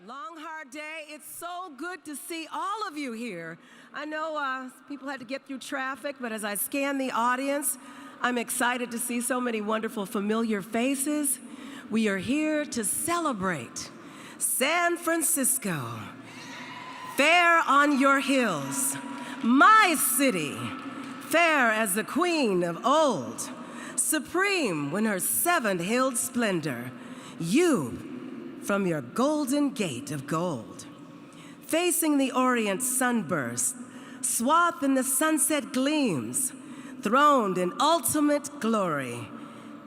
Long, hard day. It's so good to see all of you here. I know people had to get through traffic, but as I scan the audience, I'm excited to see so many wonderful, familiar faces. We are here to celebrate San Francisco. Fair on your hills, my city, fair as the queen of old, supreme when her seven-hilled splendor, you from your golden gate of gold. Facing the orient sunburst, swathed in the sunset gleams, throned in ultimate glory,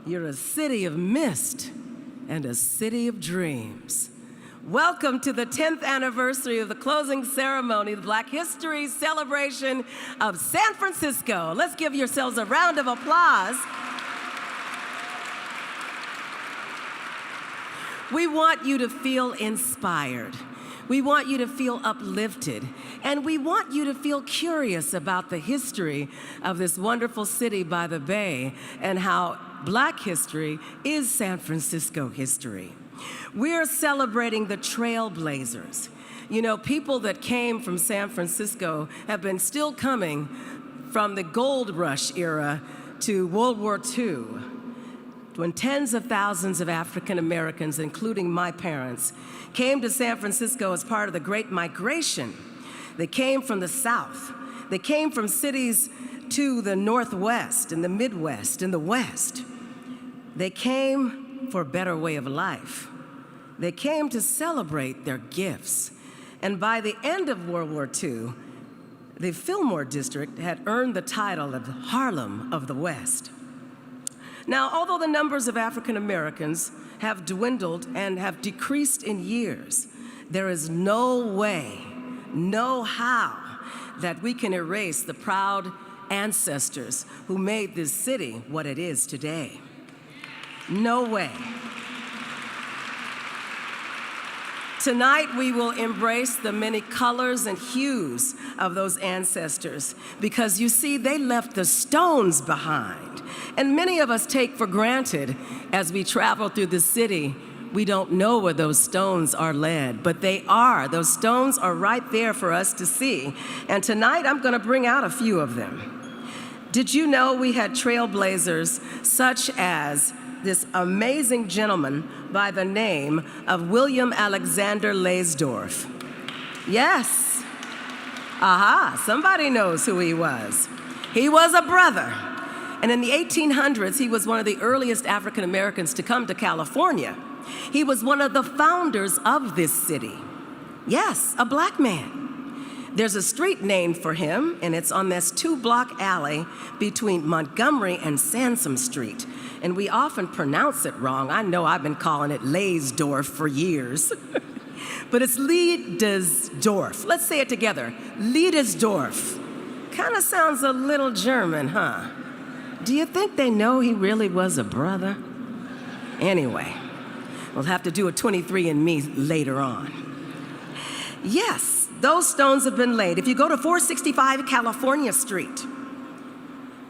you're a city of mist and a city of dreams. Welcome to the 10th anniversary of the closing ceremony, the Black History Celebration of San Francisco. Let's give yourselves a round of applause. We want you to feel inspired. We want you to feel uplifted. And we want you to feel curious about the history of this wonderful city by the bay and how Black history is San Francisco history. We're celebrating the Trailblazers. You know, people that came from San Francisco have been still coming from the gold rush era to World War II, when tens of thousands of African Americans, including my parents, came to San Francisco as part of the Great Migration. They came from the South. They came from cities to the Northwest and the Midwest and the West. They came for a better way of life. They came to celebrate their gifts. And by the end of World War II, the Fillmore District had earned the title of Harlem of the West. Now, although the numbers of African Americans have dwindled and have decreased in years, there is no way, no how, that we can erase the proud ancestors who made this city what it is today. No way. Tonight, we will embrace the many colors and hues of those ancestors because, you see, they left the stones behind. And many of us take for granted as we travel through the city, we don't know where those stones are led, but they are. Those stones are right there for us to see. And tonight, I'm going to bring out a few of them. Did you know we had trailblazers such as this amazing gentleman by the name of William Alexander Leysdorf? Yes. Aha, somebody knows who he was. He was a brother. And in the 1800s, he was one of the earliest African Americans to come to California. He was one of the founders of this city. Yes, a black man. There's a street named for him, and it's on this two-block alley between Montgomery and Sansom Street. And we often pronounce it wrong. I know I've been calling it Leysdorf for years. But it's Leidesdorf. Let's say it together. Leidesdorf. Kind of sounds a little German, huh? Do you think they know he really was a brother? Anyway, we'll have to do a 23andMe later on. Yes, those stones have been laid. If you go to 465 California Street,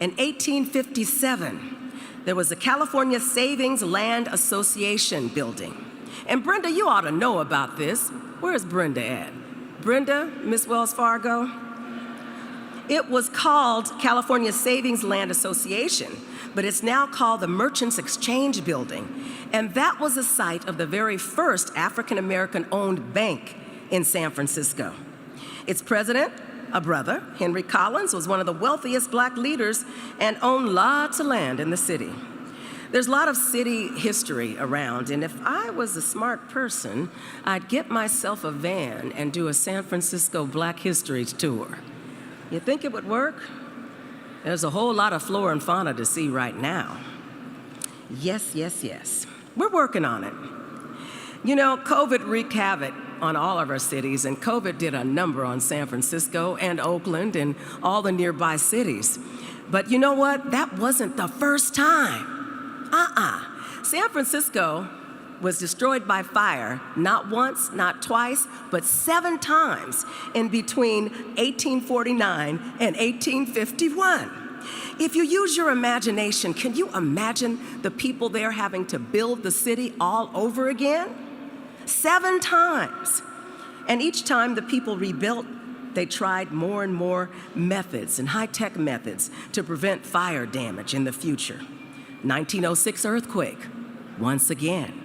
in 1857, there was a California Savings Land Association building. And Brenda, you ought to know about this. Where's Brenda at? Brenda, Miss Wells Fargo? It was called California Savings Land Association, but it's now called the Merchants Exchange Building. And that was the site of the very first African-American-owned bank in San Francisco. Its president, a brother, Henry Collins, was one of the wealthiest black leaders and owned lots of land in the city. There's a lot of city history around, and if I was a smart person, I'd get myself a van and do a San Francisco Black History tour. You think it would work? There's a whole lot of flora and fauna to see right now. Yes, yes, yes. We're working on it. You know, COVID wreaked havoc on all of our cities, and COVID did a number on San Francisco and Oakland and all the nearby cities. But you know what? That wasn't the first time. San Francisco was destroyed by fire, not once, not twice, but 7 times in between 1849 and 1851. If you use your imagination, can you imagine the people there having to build the city all over again? 7 times. And each time the people rebuilt, they tried more and more methods and high-tech methods to prevent fire damage in the future. 1906 earthquake, once again.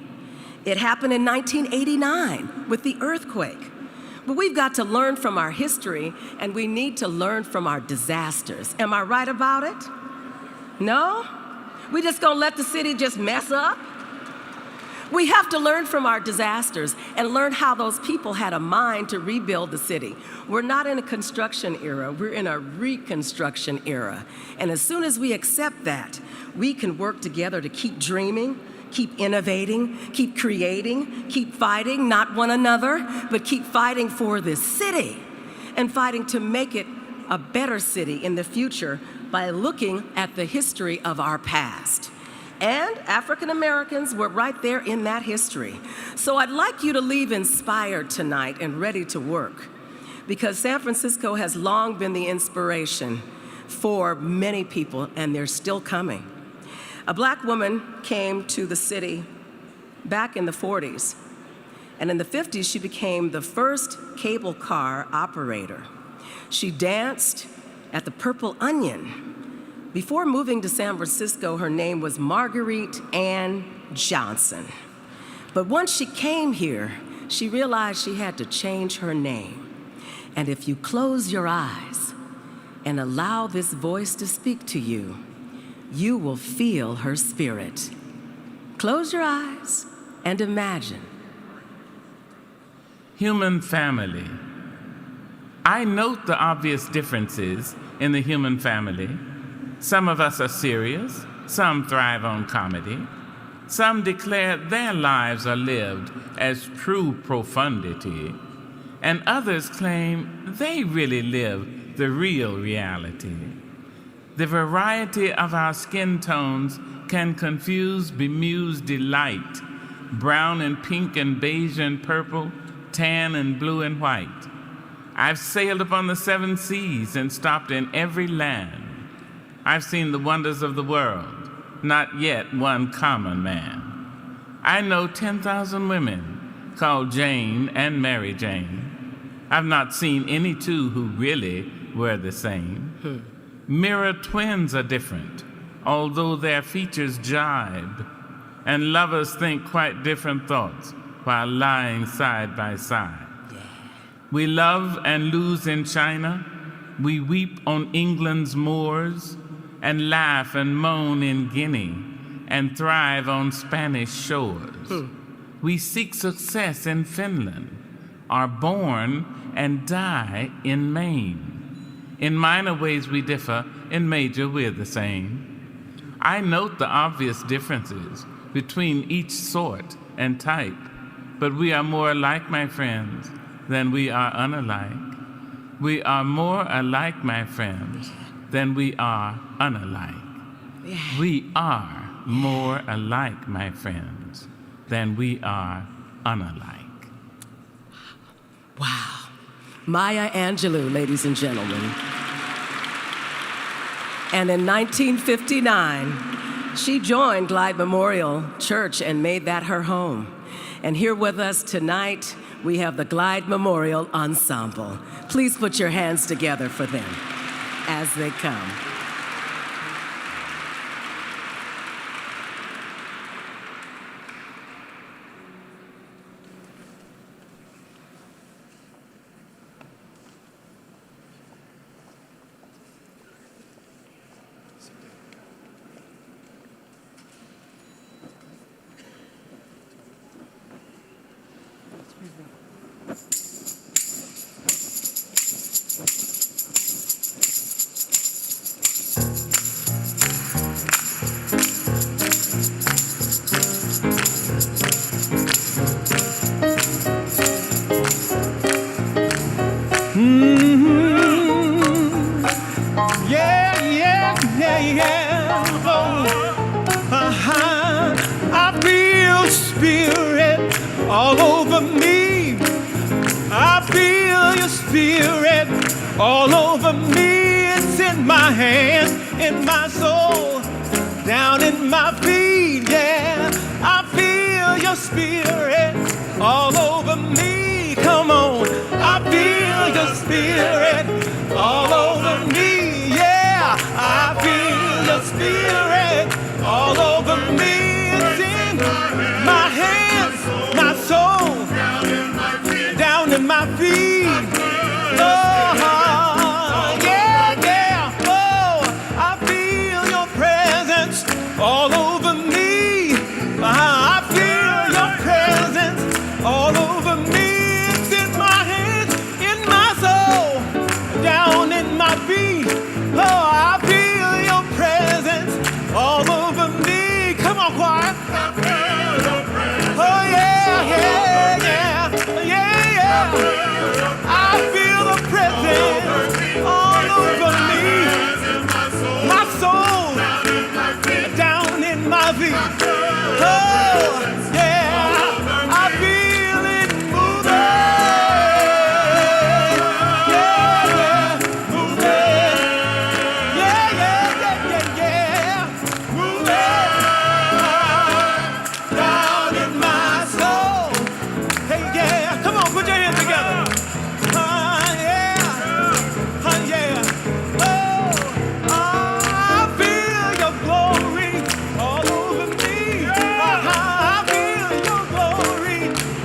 It happened in 1989 with the earthquake. But we've got to learn from our history, and we need to learn from our disasters. Am I right about it? No? We just gonna let the city just mess up? We have to learn from our disasters and learn how those people had a mind to rebuild the city. We're not in a construction era, we're in a reconstruction era. And as soon as we accept that, we can work together to keep dreaming, keep innovating, keep creating, keep fighting, not one another, but keep fighting for this city and fighting to make it a better city in the future by looking at the history of our past. And African Americans were right there in that history. So I'd like you to leave inspired tonight and ready to work, because San Francisco has long been the inspiration for many people, and they're still coming. A black woman came to the city back in the 40s, and in the 50s she became the first cable car operator. She danced at the Purple Onion. Before moving to San Francisco, her name was Marguerite Ann Johnson. But once she came here, she realized she had to change her name. And if you close your eyes and allow this voice to speak to you, you will feel her spirit. Close your eyes and imagine. Human family. I note the obvious differences in the human family. Some of us are serious, some thrive on comedy, some declare their lives are lived as true profundity, and others claim they really live the real reality. The variety of our skin tones can confuse bemused delight, brown and pink and beige and purple, tan and blue and white. I've sailed upon the 7 seas and stopped in every land. I've seen the wonders of the world, not yet one common man. I know 10,000 women called Jane and Mary Jane. I've not seen any two who really were the same. Mirror twins are different, although their features jibe, and lovers think quite different thoughts while lying side by side. We love and lose in China. We weep on England's moors, and laugh and moan in Guinea, and thrive on Spanish shores. We seek success in Finland, are born and die in Maine. In minor ways we differ, in major we're the same. I note the obvious differences between each sort and type, but we are more alike, my friends, than we are unalike. We are more alike, my friends, than we are unalike. We are more alike, my friends, than we are unalike. Wow. Maya Angelou, ladies and gentlemen. And in 1959, she joined Glide Memorial Church and made that her home. And here with us tonight, we have the Glide Memorial Ensemble. Please put your hands together for them as they come. I feel spirit all over me. I feel your spirit all over me. It's in my hands, in my soul, down in my feet, yeah. I feel your spirit all over me. Come on, I feel your spirit all over me. Yeah, I feel your spirit all over me. It's in my hands, my soul, down in my feet. Oh, yeah, yeah. Oh, I feel your presence all over me. I feel your presence all over me. It's in my hands, in my soul, down in my feet. Oh, I feel your presence all over me. Come on, choir. Oh, yeah, yeah, yeah, yeah, yeah. I feel the presence all over me. My soul, down in my feet. Oh, yeah, I feel it moving. Yeah, yeah, moving. Yeah, yeah, yeah, yeah, yeah. Moving down in my soul. Hey, yeah, come on, put your hands together. Yeah, yeah. Oh, I feel your glory all over me. I feel your glory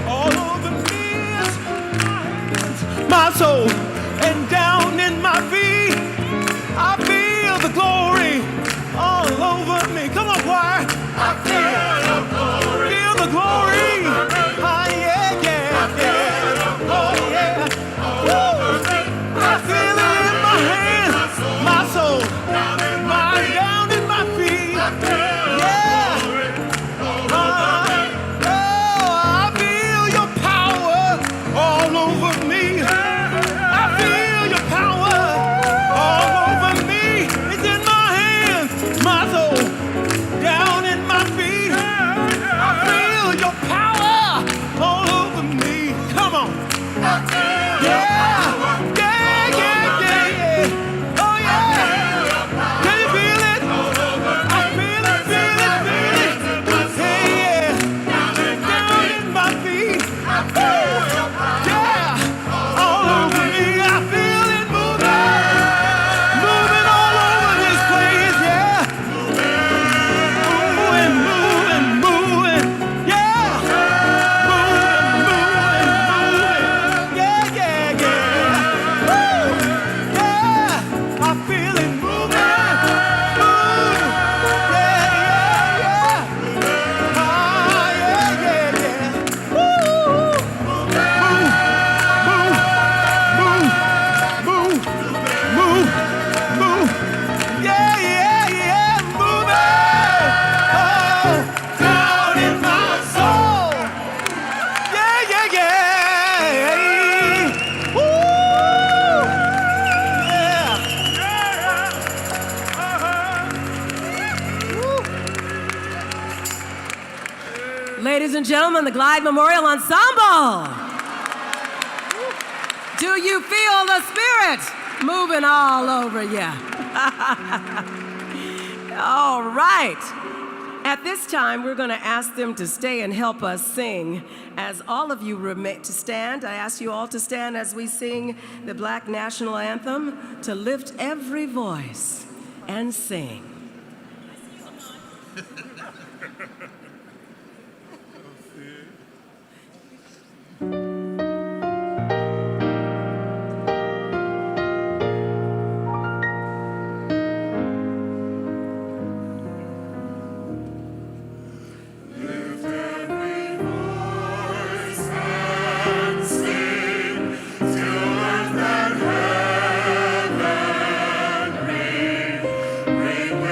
all over me. My soul and down in my feet. I feel the glory all over me. Come on, choir. I feel the glory. Yeah, yeah, yeah. Oh, yeah. Woo. I feel it in my hands, my soul, down in my feet. Yeah. Oh, I feel your power all over me. I feel your power all over me. It's in my hands, my soul, down in my feet. I feel your power all over me. Come on. Yeah, yeah, yeah, yeah, yeah. Oh, yeah. Can you feel it? I feel it, feel it, feel it. Hey, yeah. Down in my feet. Yeah, all over me. I feel it moving all over this place. Yeah, moving, moving. Yeah, moving. Yeah, yeah, yeah. Woo. Yeah, I feel it moving. Yeah, yeah, yeah. Ah, yeah, yeah, yeah. Woo. Move, move, move. Yeah, yeah, yeah, moving. Oh, down in my soul. Yeah, yeah, yeah. Woo. Yeah. Ladies and gentlemen, the Glide Memorial Ensemble. Do you feel the spirit moving all over you? All right. At this time, we're going to ask them to stay and help us sing. As all of you remain to stand, I ask you all to stand as we sing the Black National Anthem, to lift every voice and sing. Bring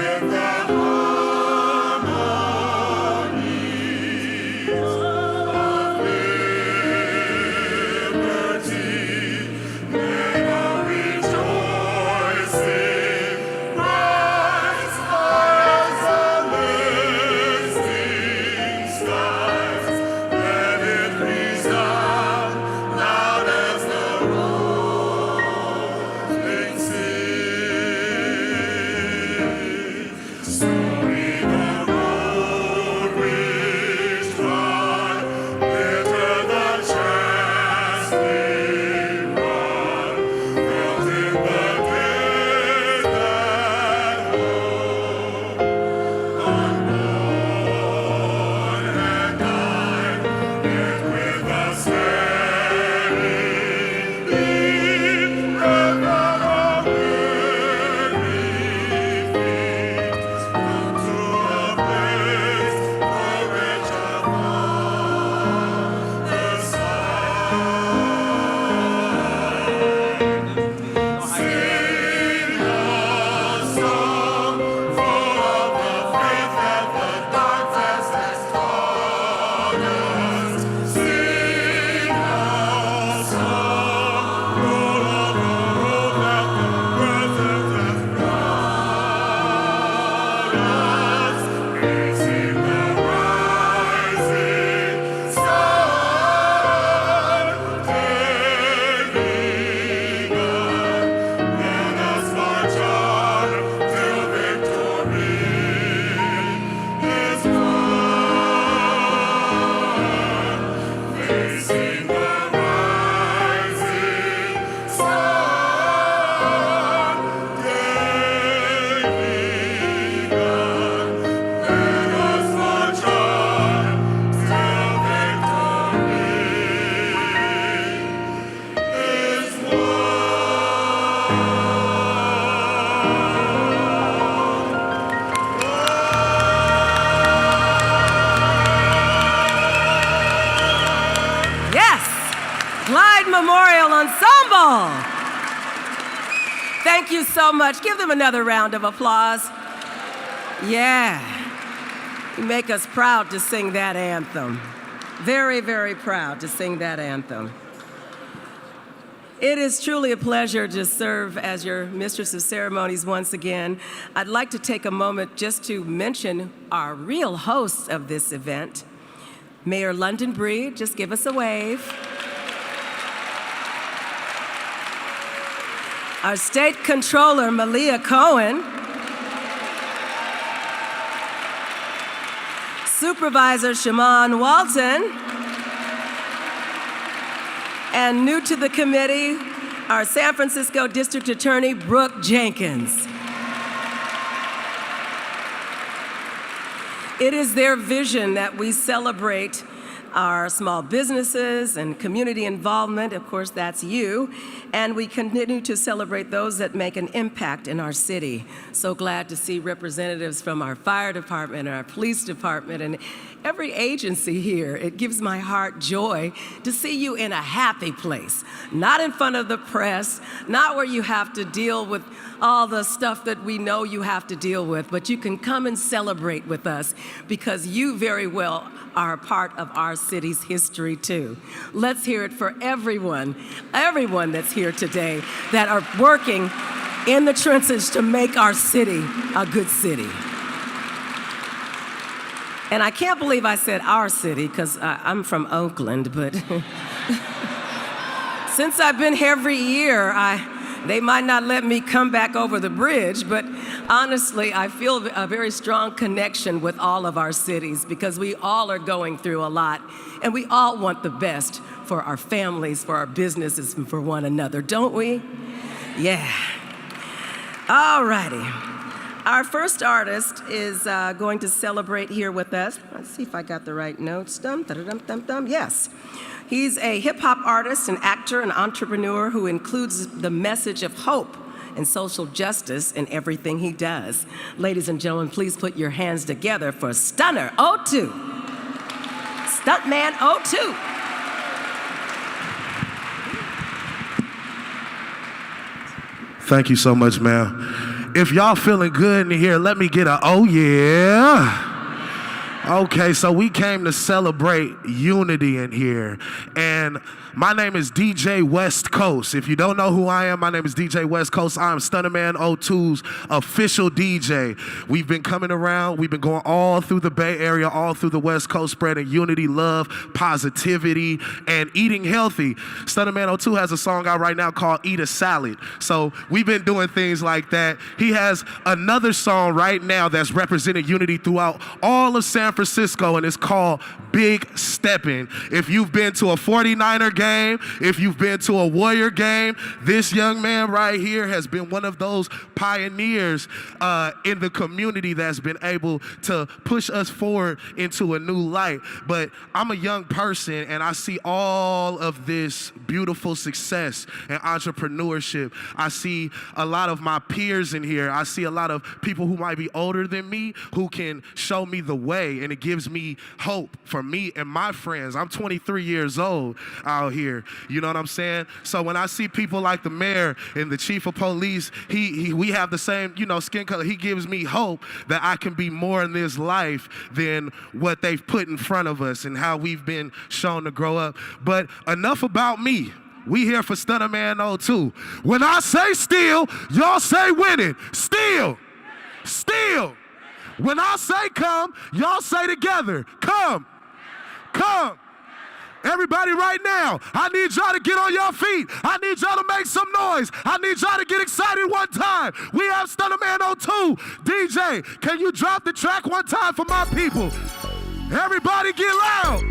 Glide Memorial Ensemble. Thank you so much. Give them another round of applause. Yeah. You make us proud to sing that anthem. Very, very proud to sing that anthem. It is truly a pleasure to serve as your Mistress of Ceremonies once again. I'd like to take a moment just to mention our real hosts of this event. Mayor London Breed, just give us a wave. Our State Controller, Malia Cohen. Supervisor, Shaman Walton. And new to the committee, our San Francisco District Attorney, Brooke Jenkins. It is their vision that we celebrate our small businesses and community involvement. Of course, that's you. And we continue to celebrate those that make an impact in our city. So glad to see representatives from our fire department and our police department and every agency here. It gives my heart joy to see you in a happy place, not in front of the press, not where you have to deal with all the stuff that we know you have to deal with, but you can come and celebrate with us because you very well are a part of our city's history too. Let's hear it for everyone that's here today that are working in the trenches to make our city a good city. And I can't believe I said our city because I'm from Oakland, but since I've been here every year, they might not let me come back over the bridge, but honestly, I feel a very strong connection with all of our cities because we all are going through a lot, and we all want the best for our families, for our businesses, and for one another, don't we? Yeah. All righty. Our first artist is going to celebrate here with us. Let's see if I got the right notes. Dum, da, dum, dum, dum. Yes. He's a hip-hop artist, an actor, an entrepreneur who includes the message of hope and social justice in everything he does. Ladies and gentlemen, please put your hands together for Stunner 02. Stuntman 02. Thank you so much, ma'am. If y'all feeling good in here, let me get a oh yeah. Okay, so we came to celebrate unity in here. And my name is DJ West Coast. If you don't know who I am, my name is DJ West Coast. I am Stunnerman 02's official DJ. We've been coming around. We've been going all through the Bay Area, all through the West Coast, spreading unity, love, positivity, and eating healthy. Stunnerman 02 has a song out right now called Eat a Salad. So we've been doing things like that. He has another song right now that's representing unity throughout all of San Francisco, and it's called Big Steppin'. If you've been to a 49er game, if you've been to a Warrior game, this young man right here has been one of those pioneers in the community that's been able to push us forward into a new light. But I'm a young person, and I see all of this beautiful success and entrepreneurship. I see a lot of my peers in here. I see a lot of people who might be older than me who can show me the way, and it gives me hope for me and my friends. I'm 23 years old out here, you know what I'm saying? So when I see people like the mayor and the chief of police, we have the same, skin color. He gives me hope that I can be more in this life than what they've put in front of us and how we've been shown to grow up. But enough about me. We here for Stunnerman 02. When I say still, y'all say winning. Still. Still. When I say come, y'all say together, come, come. Everybody right now, I need y'all to get on your feet. I need y'all to make some noise. I need y'all to get excited one time. We have Stunnerman 02. DJ, can you drop the track one time for my people? Everybody get loud.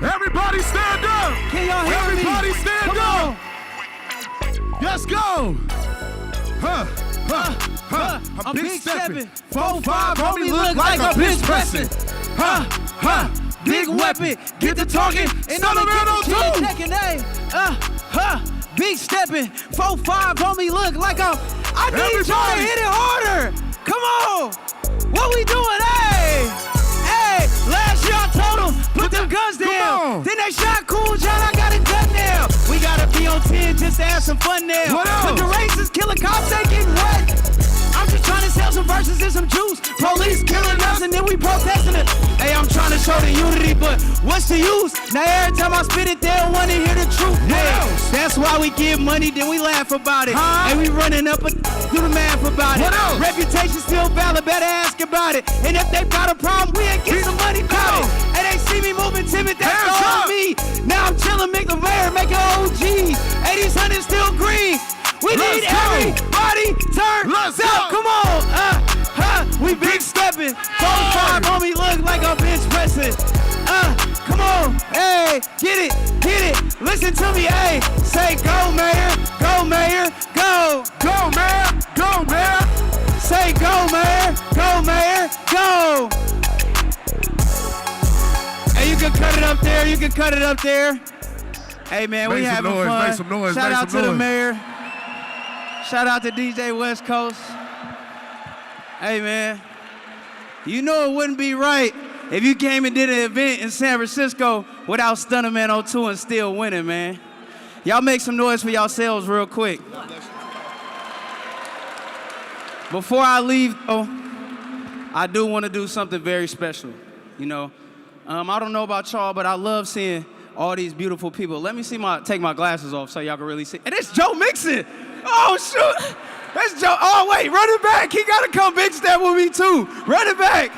Everybody stand up. Can y'all hear Everybody me? stand Come up. on. Let's go. I'm big stepping. 4-5, homie, look like a bench pressing. Big weapon, get the talking, and all the checking, big stepping, 4-5, homie, look like a. I need y'all to hit it harder. Come on, what we doing? Hey, last year I told them put them guns down. Then they shot Cool John, I got it done now. We got just to have some fun there. What else? But the racist killer cops, they getting wet. I'm just trying to sell some verses and some juice. Police killing us and then we protesting it. Hey, I'm trying to show the unity, but what's the use? Now every time I spit it, they don't want to hear the truth. Hey, that's why we give money, then we laugh about it. And we running up and do the math about it. What else? Reputation still valid, better ask about it. And if they got a problem, we ain't get some money about it. And they see me moving timid, that's Hands all up. me. Now I'm chilling, make the mayor, make an OG. 80s, 100s still green. We Let's need go. everybody turn Let's up. go. Come on, we big stepping. 4-5 homie look like a bench pressing. Come on, hey, get it. Listen to me, hey. Say go, mayor, go, mayor, go. Go, man. Go, man. Say go, mayor, go. Hey, you can cut it up there. Hey, man, we Make some having noise, fun. make some noise, Shout make out some to the noise. mayor. Shout out to DJ West Coast. Hey, man, you know it wouldn't be right if you came and did an event in San Francisco without Stunnerman 02 and still winning, man. Y'all make some noise for yourselves real quick. Before I leave, I do want to do something very special, you know. I don't know about y'all, but I love seeing all these beautiful people. Let me take my glasses off so y'all can really see. And it's Joe Mixon. Oh, shoot. That's Joe. Oh, wait, run it back. He got to come big step with me, too. Run it back.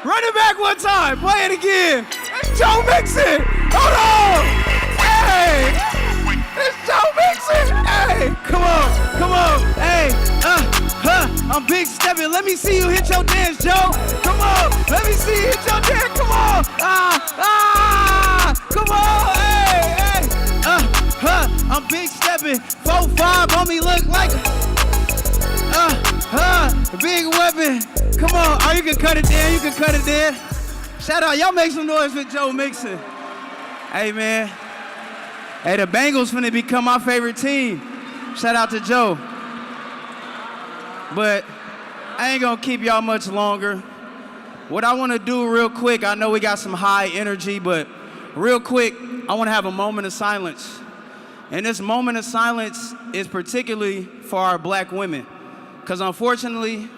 Run it back one time. Play it again. That's Joe Mixon. Hold on. Hey. It's Joe Mixon. Hey, come on. Hey, I'm big stepping. Let me see you hit your dance, Joe. Come on. Let me see you hit your dance. Come on. Come on. Hey. I'm big stepping. 4-5 homie look like a big weapon. Come on. Oh, you can cut it there. Shout out. Y'all make some noise for Joe Mixon. Hey, man. Hey, the Bengals finna become my favorite team. Shout out to Joe. But I ain't gonna keep y'all much longer. What I wanna do real quick, I know we got some high energy, but real quick, I wanna have a moment of silence. And this moment of silence is particularly for our black women. Because unfortunately,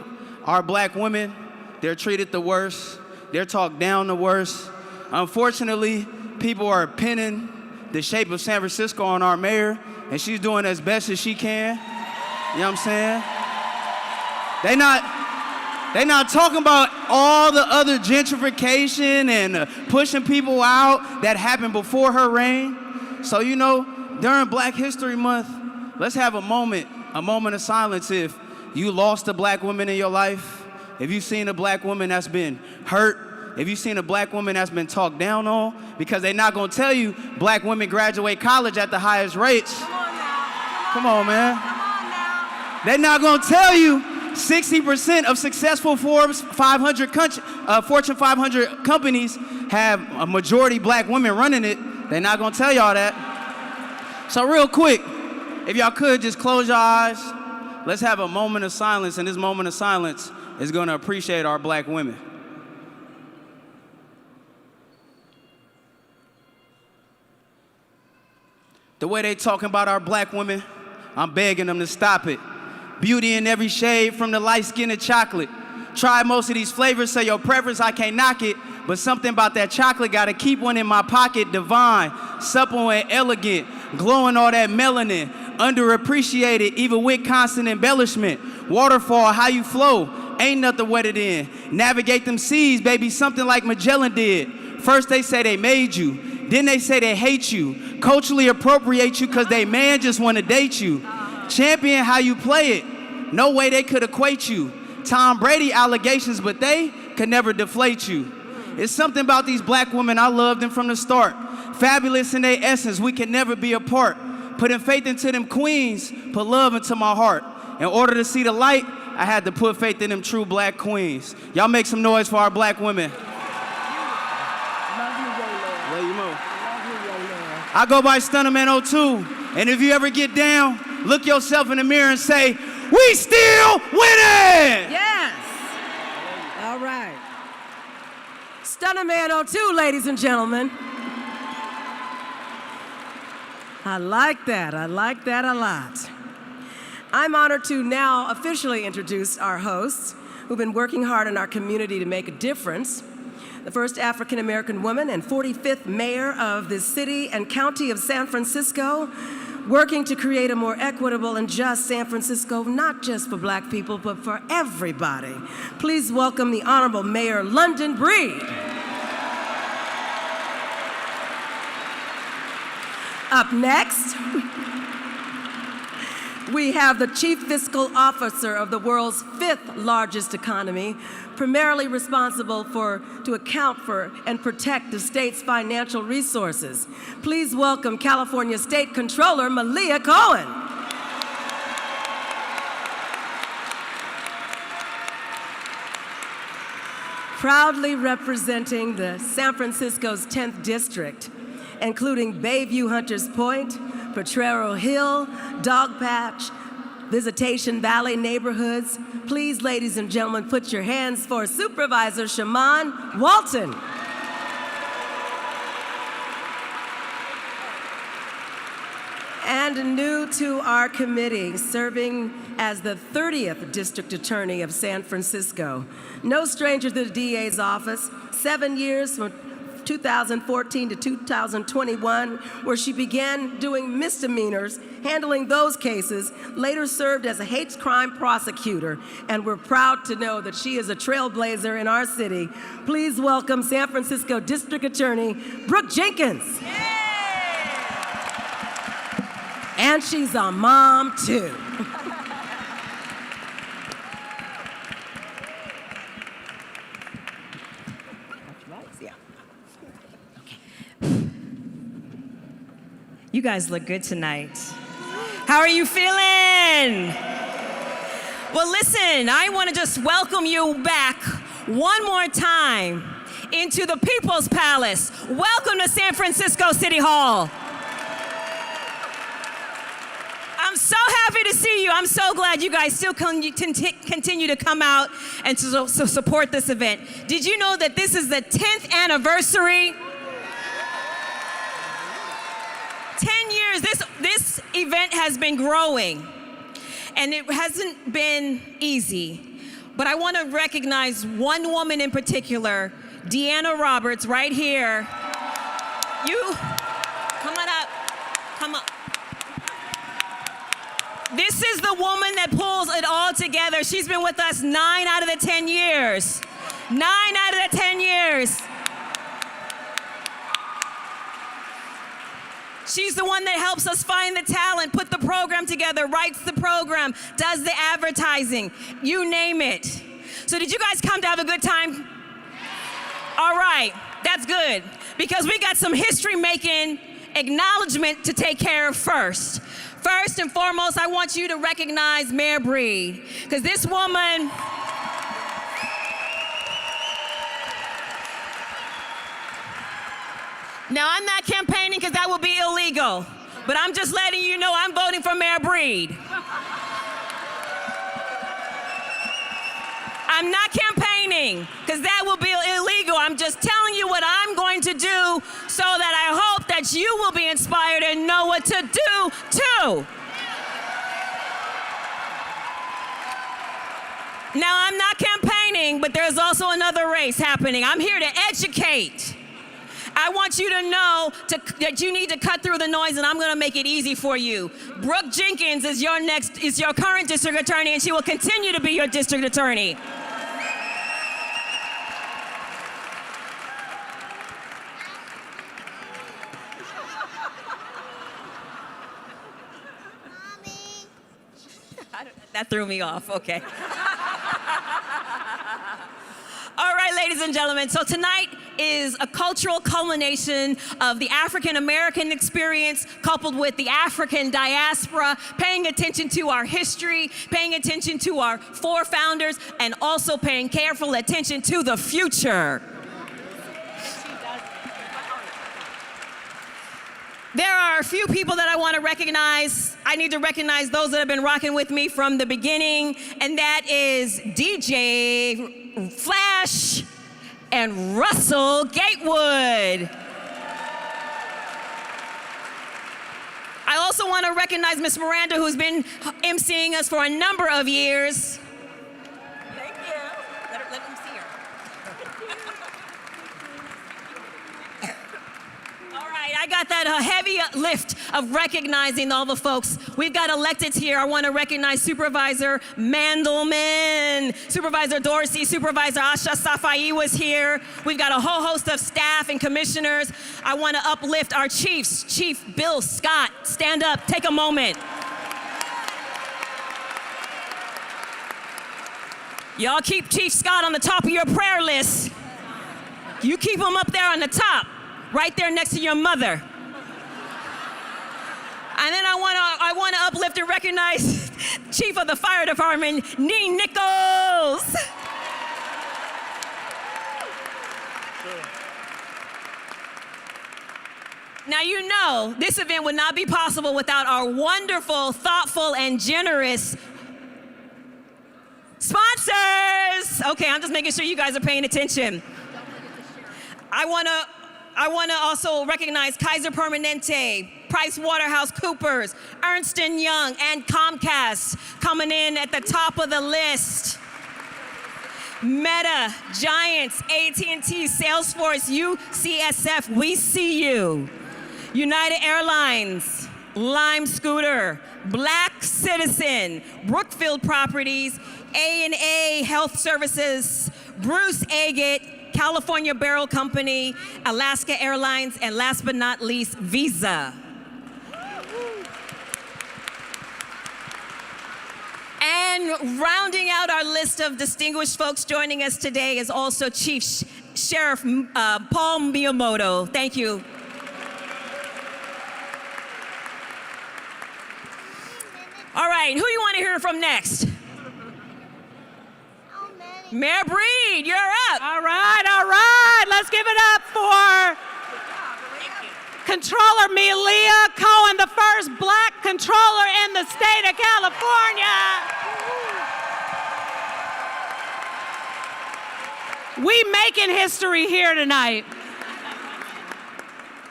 our black women, they're treated the worst. They're talked down the worst. Unfortunately, people are pinning the shape of San Francisco on our mayor, and she's doing as best as she can. You know what I'm saying? They not talking about all the other gentrification and pushing people out that happened before her reign. So, you know, during Black History Month, let's have a moment of silence if you lost a black woman in your life, if you've seen a black woman that's been hurt, if you've seen a black woman that's been talked down on, because they're not gonna tell you black women graduate college at the highest rates. Come on, man. They're not gonna tell you 60% of successful Fortune 500 companies have a majority black women running it. They're not gonna tell y'all that. So real quick, if y'all could just close your eyes, let's have a moment of silence, and this moment of silence is gonna appreciate our black women. The way they talking about our black women, I'm begging them to stop it. Beauty in every shade, from the light skin to chocolate. Try most of these flavors, say your preference, I can't knock it. But something about that chocolate, gotta keep one in my pocket. Divine, supple and elegant, glowing all that melanin. Underappreciated, even with constant embellishment. Waterfall, how you flow, ain't nothing wetted in. Navigate them seas, baby, something like Magellan did. First they say they made you, then they say they hate you. Culturally appropriate you cause they man just wanna date you. Champion how you play it, no way they could equate you. Tom Brady allegations, but they could never deflate you. It's something about these black women, I loved them from the start. Fabulous in their essence, we can never be apart. Putting faith into them queens, put love into my heart. In order to see the light, I had to put faith in them true black queens. Y'all make some noise for our black women. I go by Stunnerman02, and if you ever get down, look yourself in the mirror and say, we still winning! Yes. All right. Stunnerman 02, ladies and gentlemen. I like that. I like that a lot. I'm honored to now officially introduce our hosts who've been working hard in our community to make a difference. The first African-American woman and 45th mayor of the city and county of San Francisco, working to create a more equitable and just San Francisco, not just for Black people, but for everybody. Please welcome the Honorable Mayor London Breed. Up next, we have the Chief Fiscal Officer of the world's 5th largest economy, primarily responsible to account for and protect the state's financial resources. Please welcome California State Controller Malia Cohen. Proudly representing the San Francisco's 10th District, including Bayview Hunters Point, Potrero Hill, Dogpatch, Visitation Valley neighborhoods. Please, ladies and gentlemen, put your hands for Supervisor Shaman Walton. And new to our committee, serving as the 30th District Attorney of San Francisco. No stranger to the DA's office, 7 years from 2014 to 2021, where she began doing misdemeanors, handling those cases, later served as a hate crime prosecutor, and we're proud to know that she is a trailblazer in our city. Please welcome San Francisco District Attorney Brooke Jenkins. Yay! And she's a mom, too. You guys look good tonight. How are you feeling? Well, listen, I want to just welcome you back one more time into the People's Palace. Welcome to San Francisco City Hall. I'm so happy to see you. I'm so glad you guys still continue to come out and to support this event. Did you know that this is the 10th anniversary? 10 years, this event has been growing, and it hasn't been easy. But I want to recognize one woman in particular, Deanna Roberts, right here. You, come on up, come up. This is the woman that pulls it all together. She's been with us 9 out of the 10 years. 9 out of the 10 years. She's the one that helps us find the talent, put the program together, writes the program, does the advertising, you name it. So did you guys come to have a good time? All right, that's good, because we got some history-making acknowledgement to take care of first. First and foremost, I want you to recognize Mayor Breed, because this woman, now, I'm not campaigning because that would be illegal, but I'm just letting you know I'm voting for Mayor Breed. I'm not campaigning because that will be illegal. I'm just telling you what I'm going to do so that I hope that you will be inspired and know what to do too. Now, I'm not campaigning, but there's also another race happening. I'm here to educate. I want you to know that you need to cut through the noise, and I'm going to make it easy for you. Brooke Jenkins is your current district attorney, and she will continue to be your district attorney. Mommy. That threw me off. Okay. All right, ladies and gentlemen, so tonight is a cultural culmination of the African American experience coupled with the African diaspora, paying attention to our history, paying attention to our forefounders, and also paying careful attention to the future. There are a few people that I want to recognize. I need to recognize those that have been rocking with me from the beginning, and that is DJ Flash and Russell Gatewood. want to recognize Miss Miranda, who's been emceeing us for a number of years. Thank you. Let them see her. All right, I got that heavy lift of recognizing all the folks. We've got electeds here. I want to recognize Supervisor Mandelman, Supervisor Dorsey, Supervisor Asha Safai was here. We've got a whole host of staff and commissioners. I want to uplift our chiefs. Chief Bill Scott, stand up, take a moment. Y'all keep Chief Scott on the top of your prayer list. You keep him up there on the top, right there next to your mother. And then I want to uplift and recognize Chief of the Fire Department, Nee Nichols. Now, you know, this event would not be possible without our wonderful, thoughtful, and generous sponsors. Okay, I'm just making sure you guys are paying attention. I want to also recognize Kaiser Permanente, PricewaterhouseCoopers, Ernst & Young, and Comcast coming in at the top of the list. Meta, Giants, AT&T, Salesforce, UCSF, we see you. United Airlines, Lime Scooter, Black Citizen, Brookfield Properties, A&A Health Services, Bruce Agate, California Barrel Company, Alaska Airlines, and last but not least, Visa. And rounding out our list of distinguished folks joining us today is also Chief Sheriff Paul Miyamoto. Thank you. All right, who do you want to hear from next? Mayor Breed, you're up. All right. Let's give it up for Controller Melia Cohen, the first Black controller in the state of California. We making history here tonight.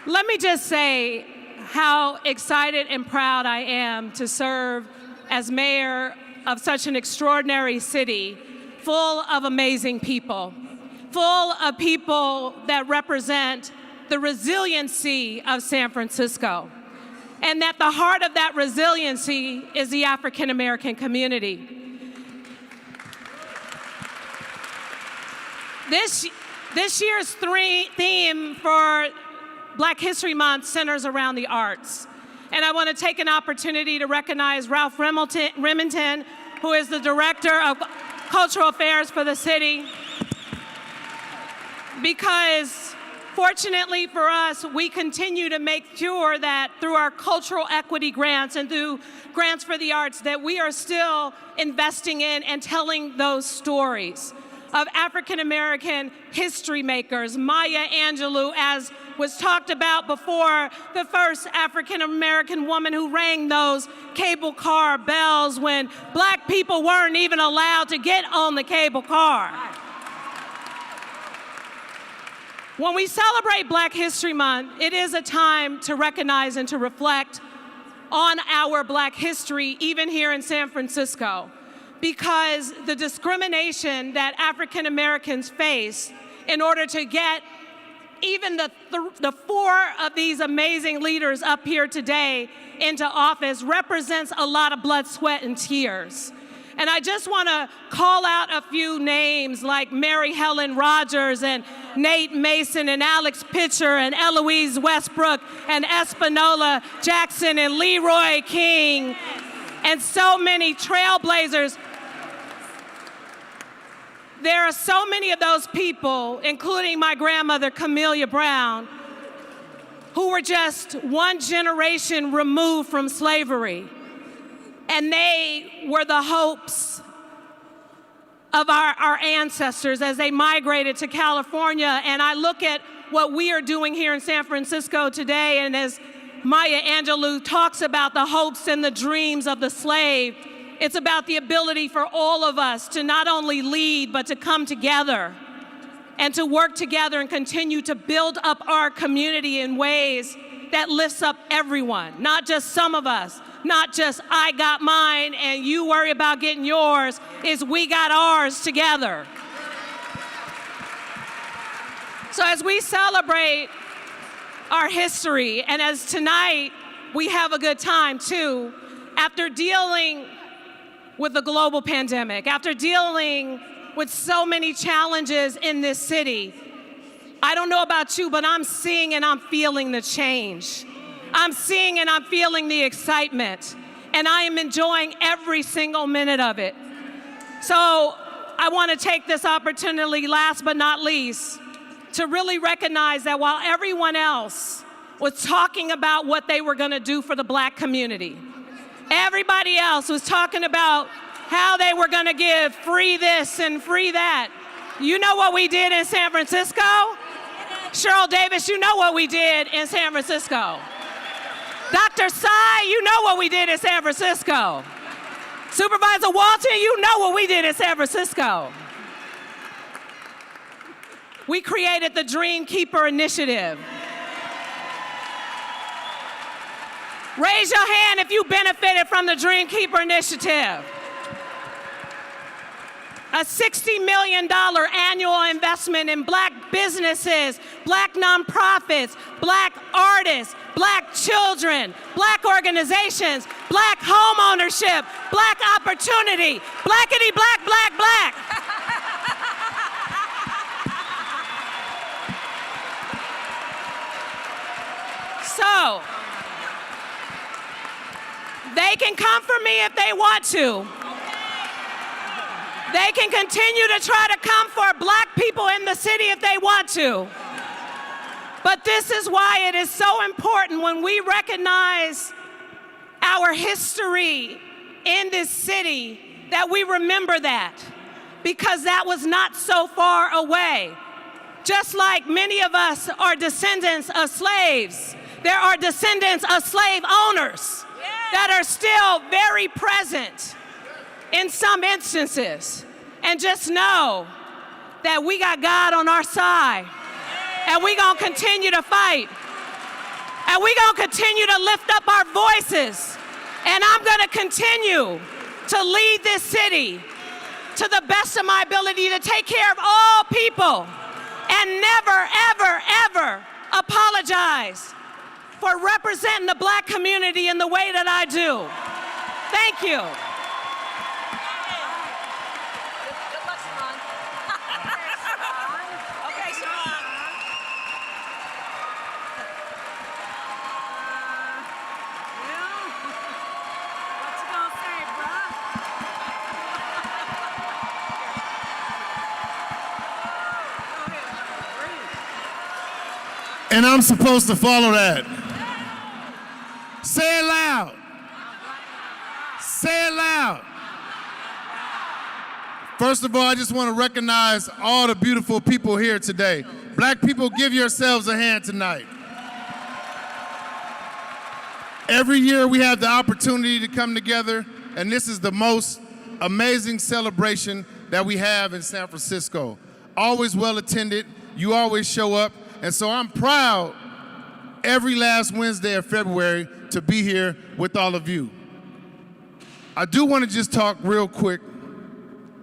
Let me just say how excited and proud I am to serve as mayor of such an extraordinary city, full of amazing people, full of people that represent the resiliency of San Francisco. And at the heart of that resiliency is the African American community. This year's theme for Black History Month centers around the arts. And I want to take an opportunity to recognize Ralph Remington, who is the Director of Cultural Affairs for the city, because fortunately for us, we continue to make sure that through our cultural equity grants and through grants for the arts that we are still investing in and telling those stories of African American history makers. Maya Angelou, as was talked about before, the first African American woman who rang those cable car bells when Black people weren't even allowed to get on the cable car. When we celebrate Black History Month, it is a time to recognize and to reflect on our Black history, even here in San Francisco, because the discrimination that African Americans face in order to get even the four of these amazing leaders up here today into office represents a lot of blood, sweat, and tears. And I just want to call out a few names like Mary Helen Rogers and Nate Mason and Alex Pitcher and Eloise Westbrook and Espanola Jackson and Leroy King and so many Trailblazers. There are so many of those people, including my grandmother, Camellia Brown, who were just one generation removed from slavery. And they were the hopes of our ancestors as they migrated to California. And I look at what we are doing here in San Francisco today, and as Maya Angelou talks about the hopes and the dreams of the slave, it's about the ability for all of us to not only lead, but to come together and to work together and continue to build up our community in ways that lifts up everyone, not just some of us, not just I got mine and you worry about getting yours, is we got ours together. So as we celebrate our history, and as tonight we have a good time too, after dealing with the global pandemic, after dealing with so many challenges in this city, I don't know about you, but I'm seeing and I'm feeling the change. I'm seeing and I'm feeling the excitement, and I am enjoying every single minute of it. So I want to take this opportunity, last but not least, to really recognize that while everyone else was talking about what they were going to do for the Black community, everybody else was talking about how they were going to give free this and free that. You know what we did in San Francisco? Cheryl Davis, you know what we did in San Francisco. Dr. Sy, you know what we did in San Francisco. Supervisor Walton, you know what we did in San Francisco. We created the Dream Keeper Initiative. Raise your hand if you benefited from the Dream Keeper Initiative. A $60 million annual investment in Black businesses, Black nonprofits, Black artists, Black children, Black organizations, Black home ownership, Black opportunity, Blackity Black, Black, Black. So, they can come for me if they want to. They can continue to try to come for Black people in the city if they want to. But this is why it is so important when we recognize our history in this city that we remember that, because that was not so far away. Just like many of us are descendants of slaves, there are descendants of slave owners that are still very present in some instances. And just know that we got God on our side, and we're gonna continue to fight, and we're gonna continue to lift up our voices, and I'm gonna continue to lead this city to the best of my ability to take care of all people and never, ever, ever apologize for representing the Black community in the way that I do. Thank you. And I'm supposed to follow that. Say it loud. Say it loud. First of all, I just want to recognize all the beautiful people here today. Black people, give yourselves a hand tonight. Every year we have the opportunity to come together, and this is the most amazing celebration that we have in San Francisco. Always well attended, you always show up, and so I'm proud every last Wednesday of February to be here with all of you. I do want to just talk real quick,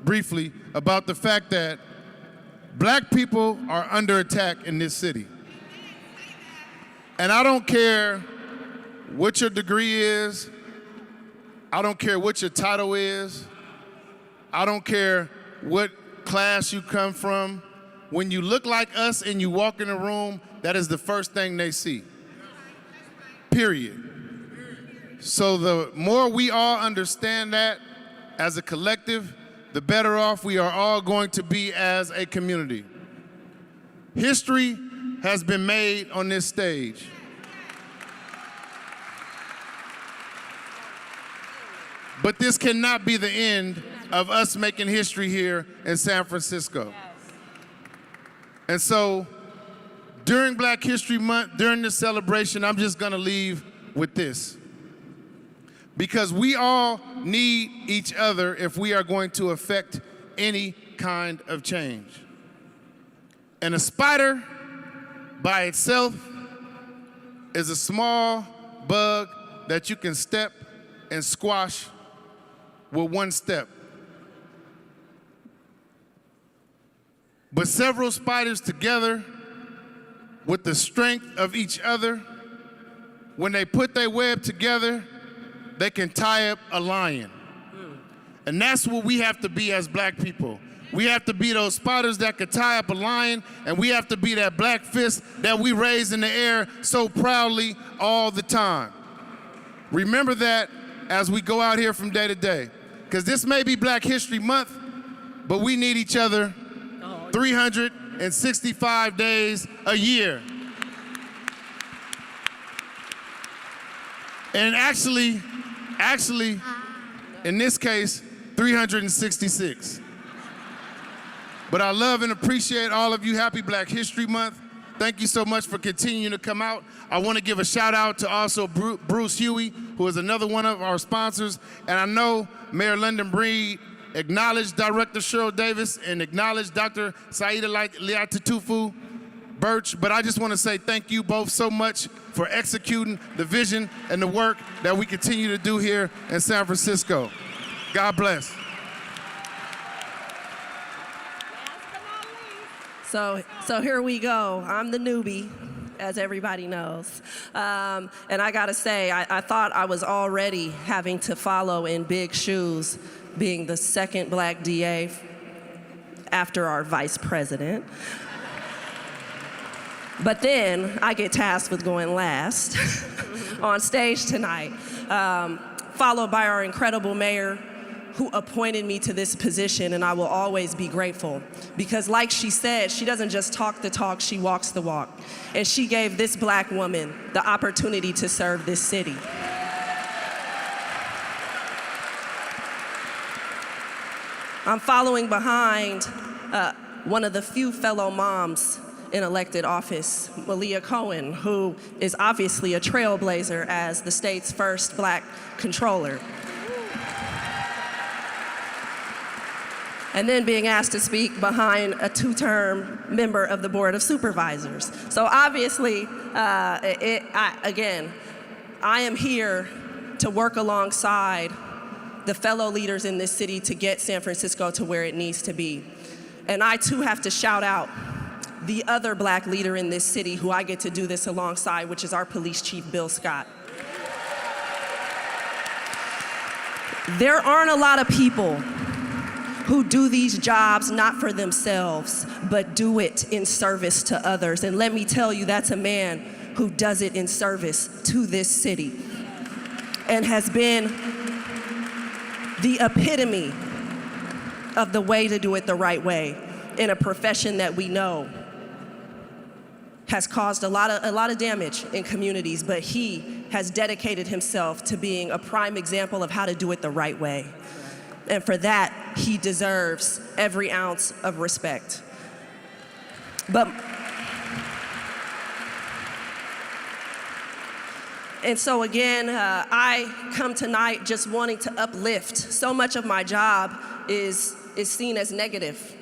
briefly, about the fact that Black people are under attack in this city. And I don't care what your degree is, I don't care what your title is, I don't care what class you come from. When you look like us and you walk in a room, that is the first thing they see. Period. So the more we all understand that as a collective, the better off we are all going to be as a community. History has been made on this stage. But this cannot be the end of us making history here in San Francisco. And so during Black History Month, during this celebration, I'm just gonna leave with this. Because we all need each other if we are going to affect any kind of change. And a spider by itself is a small bug that you can step and squash with one step. But several spiders together with the strength of each other, when they put their web together, they can tie up a lion. And that's what we have to be as black people. We have to be those spiders that could tie up a lion, and we have to be that black fist that we raise in the air so proudly all the time. Remember that as we go out here from day to day. Because this may be Black History Month, but we need each other 365 days a year. And actually, in this case, 366. But I love and appreciate all of you. Happy Black History Month. Thank you so much for continuing to come out. I want to give a shout out to also Bruce Huey, who is another one of our sponsors. And I know Mayor London Breed acknowledged Director Cheryl Davis and acknowledged Dr. Saida Liatitufu Birch, but I just want to say thank you both so much for executing the vision and the work that we continue to do here in San Francisco. God bless. So here we go. I'm the newbie, as everybody knows. And I gotta say, I thought I was already having to follow in big shoes, being the second black DA after our vice president. But then I get tasked with going last on stage tonight, followed by our incredible mayor, who appointed me to this position, and I will always be grateful. Because like she said, she doesn't just talk the talk, she walks the walk. And she gave this black woman the opportunity to serve this city. I'm following behind one of the few fellow moms in elected office, Malia Cohen, who is obviously a trailblazer as the state's first black controller. And then being asked to speak behind a two-term member of the Board of Supervisors. So obviously, again, I am here to work alongside the fellow leaders in this city to get San Francisco to where it needs to be. And I too have to shout out the other black leader in this city who I get to do this alongside, which is our police chief, Bill Scott. There aren't a lot of people who do these jobs not for themselves, but do it in service to others. And let me tell you, that's a man who does it in service to this city and has been the epitome of the way to do it the right way in a profession that we know has caused a lot of damage in communities, but he has dedicated himself to being a prime example of how to do it the right way. And for that, he deserves every ounce of respect. And so again, I come tonight just wanting to uplift. So much of my job is seen as negative.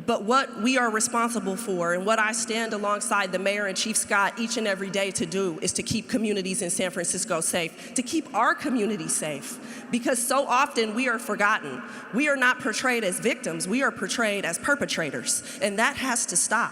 But what we are responsible for and what I stand alongside the mayor and Chief Scott each and every day to do is to keep communities in San Francisco safe, to keep our community safe. Because so often we are forgotten. We are not portrayed as victims, we are portrayed as perpetrators. And that has to stop.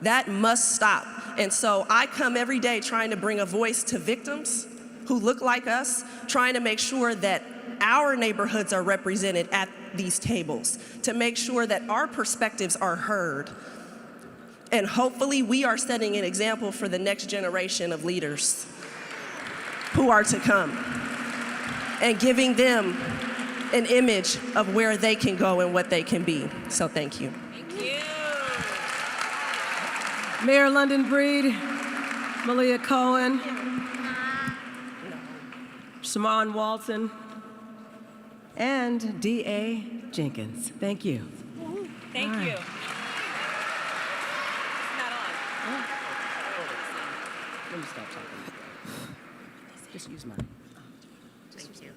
That must stop. And so I come every day trying to bring a voice to victims who look like us, trying to make sure that our neighborhoods are represented at these tables, to make sure that our perspectives are heard. And hopefully we are setting an example for the next generation of leaders who are to come and giving them an image of where they can go and what they can be. So thank you. Thank you. Mayor London Breed, Malia Cohen, Shimon Walton, and D.A. Jenkins. Thank you. Thank you. Let me stop talking. Just use mine. Thank you.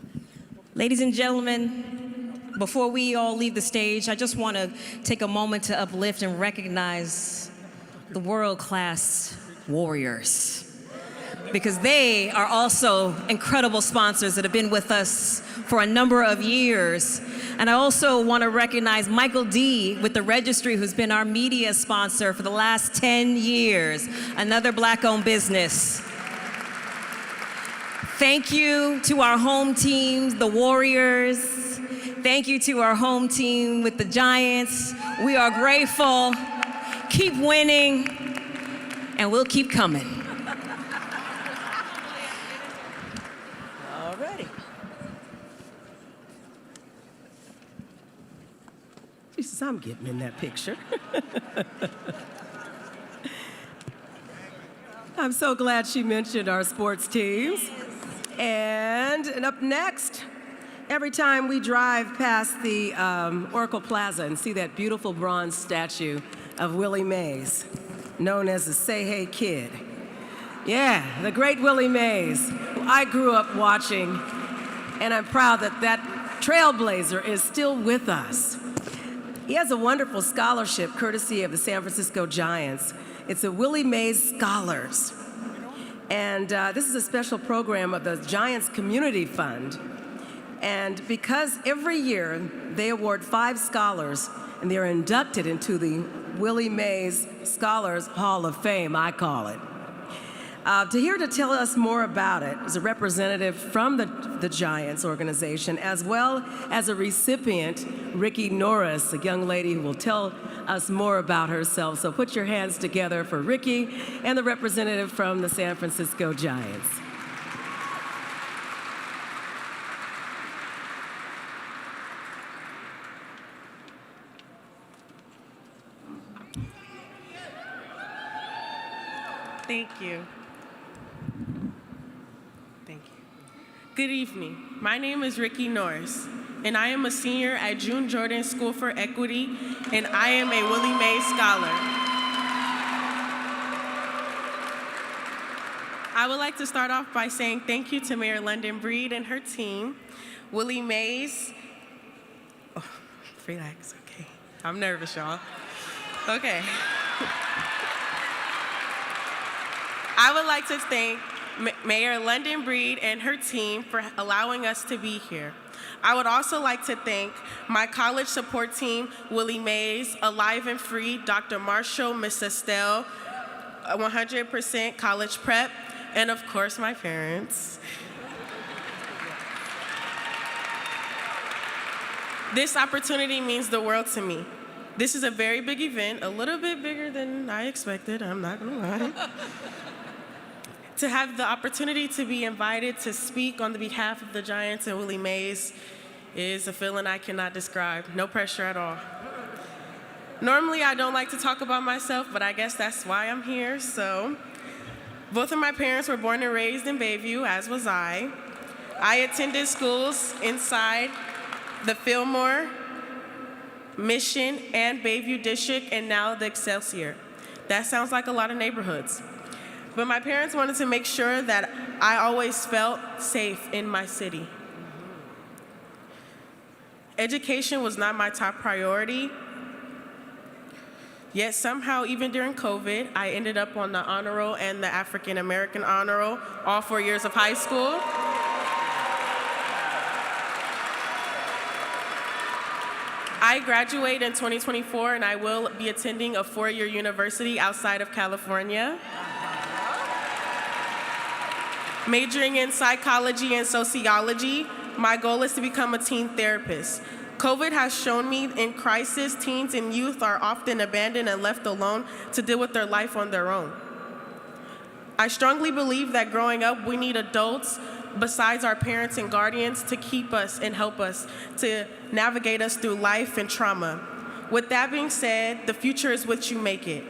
Ladies and gentlemen, before we all leave the stage, I just want to take a moment to uplift and recognize the world-class Warriors, because they are also incredible sponsors that have been with us for a number of years. And I also want to recognize Michael D. with the Registry, who's been our media sponsor for the last 10 years, another Black-owned business. Thank you to our home teams, the Warriors. Thank you to our home team with the Giants. We are grateful. Keep winning, and we'll keep coming. All righty. Jesus, I'm getting in that picture. I'm so glad she mentioned our sports teams. And up next, every time we drive past the Oracle Plaza and see that beautiful bronze statue of Willie Mays, known as the Say Hey Kid. Yeah, the great Willie Mays, who I grew up watching, and I'm proud that that trailblazer is still with us. He has a wonderful scholarship courtesy of the San Francisco Giants. It's the Willie Mays Scholars. And this is a special program of the Giants Community Fund. And because every year they award 5 scholars and they're inducted into the Willie Mays Scholars Hall of Fame, I call it. Here to tell us more about it is a representative from the Giants organization, as well as a recipient, Ricky Norris, a young lady who will tell us more about herself. So put your hands together for Ricky and the representative from the San Francisco Giants. Thank you. Thank you. Good evening. My name is Ricky Norris, and I am a senior at June Jordan School for Equity, and I am a Willie Mays Scholar. I would like to start off by saying thank you to Mayor London Breed and her team. Willie Mays, relax, okay. I'm nervous, y'all. Okay. I would like to thank Mayor London Breed and her team for allowing us to be here. I would also like to thank my college support team, Willie Mays, Alive and Free, Dr. Marshall, Miss Estelle, 100% College Prep, and of course my parents. This opportunity means the world to me. This is a very big event, a little bit bigger than I expected, I'm not gonna lie. To have the opportunity to be invited to speak on the behalf of the Giants and Willie Mays is a feeling I cannot describe. No pressure at all. Normally, I don't like to talk about myself, but I guess that's why I'm here. So, both of my parents were born and raised in Bayview, as was I. I attended schools inside the Fillmore, Mission, and Bayview District, and now the Excelsior. That sounds like a lot of neighborhoods. But my parents wanted to make sure that I always felt safe in my city. Education was not my top priority, yet somehow, even during COVID, I ended up on the honor roll and the African American honor roll, all 4 years of high school. I graduate in 2024, and I will be attending a 4-year university outside of California. Majoring in psychology and sociology, my goal is to become a teen therapist. COVID has shown me in crisis, teens and youth are often abandoned and left alone to deal with their life on their own. I strongly believe that growing up, we need adults besides our parents and guardians to keep us and help us to navigate us through life and trauma. With that being said, the future is what you make it.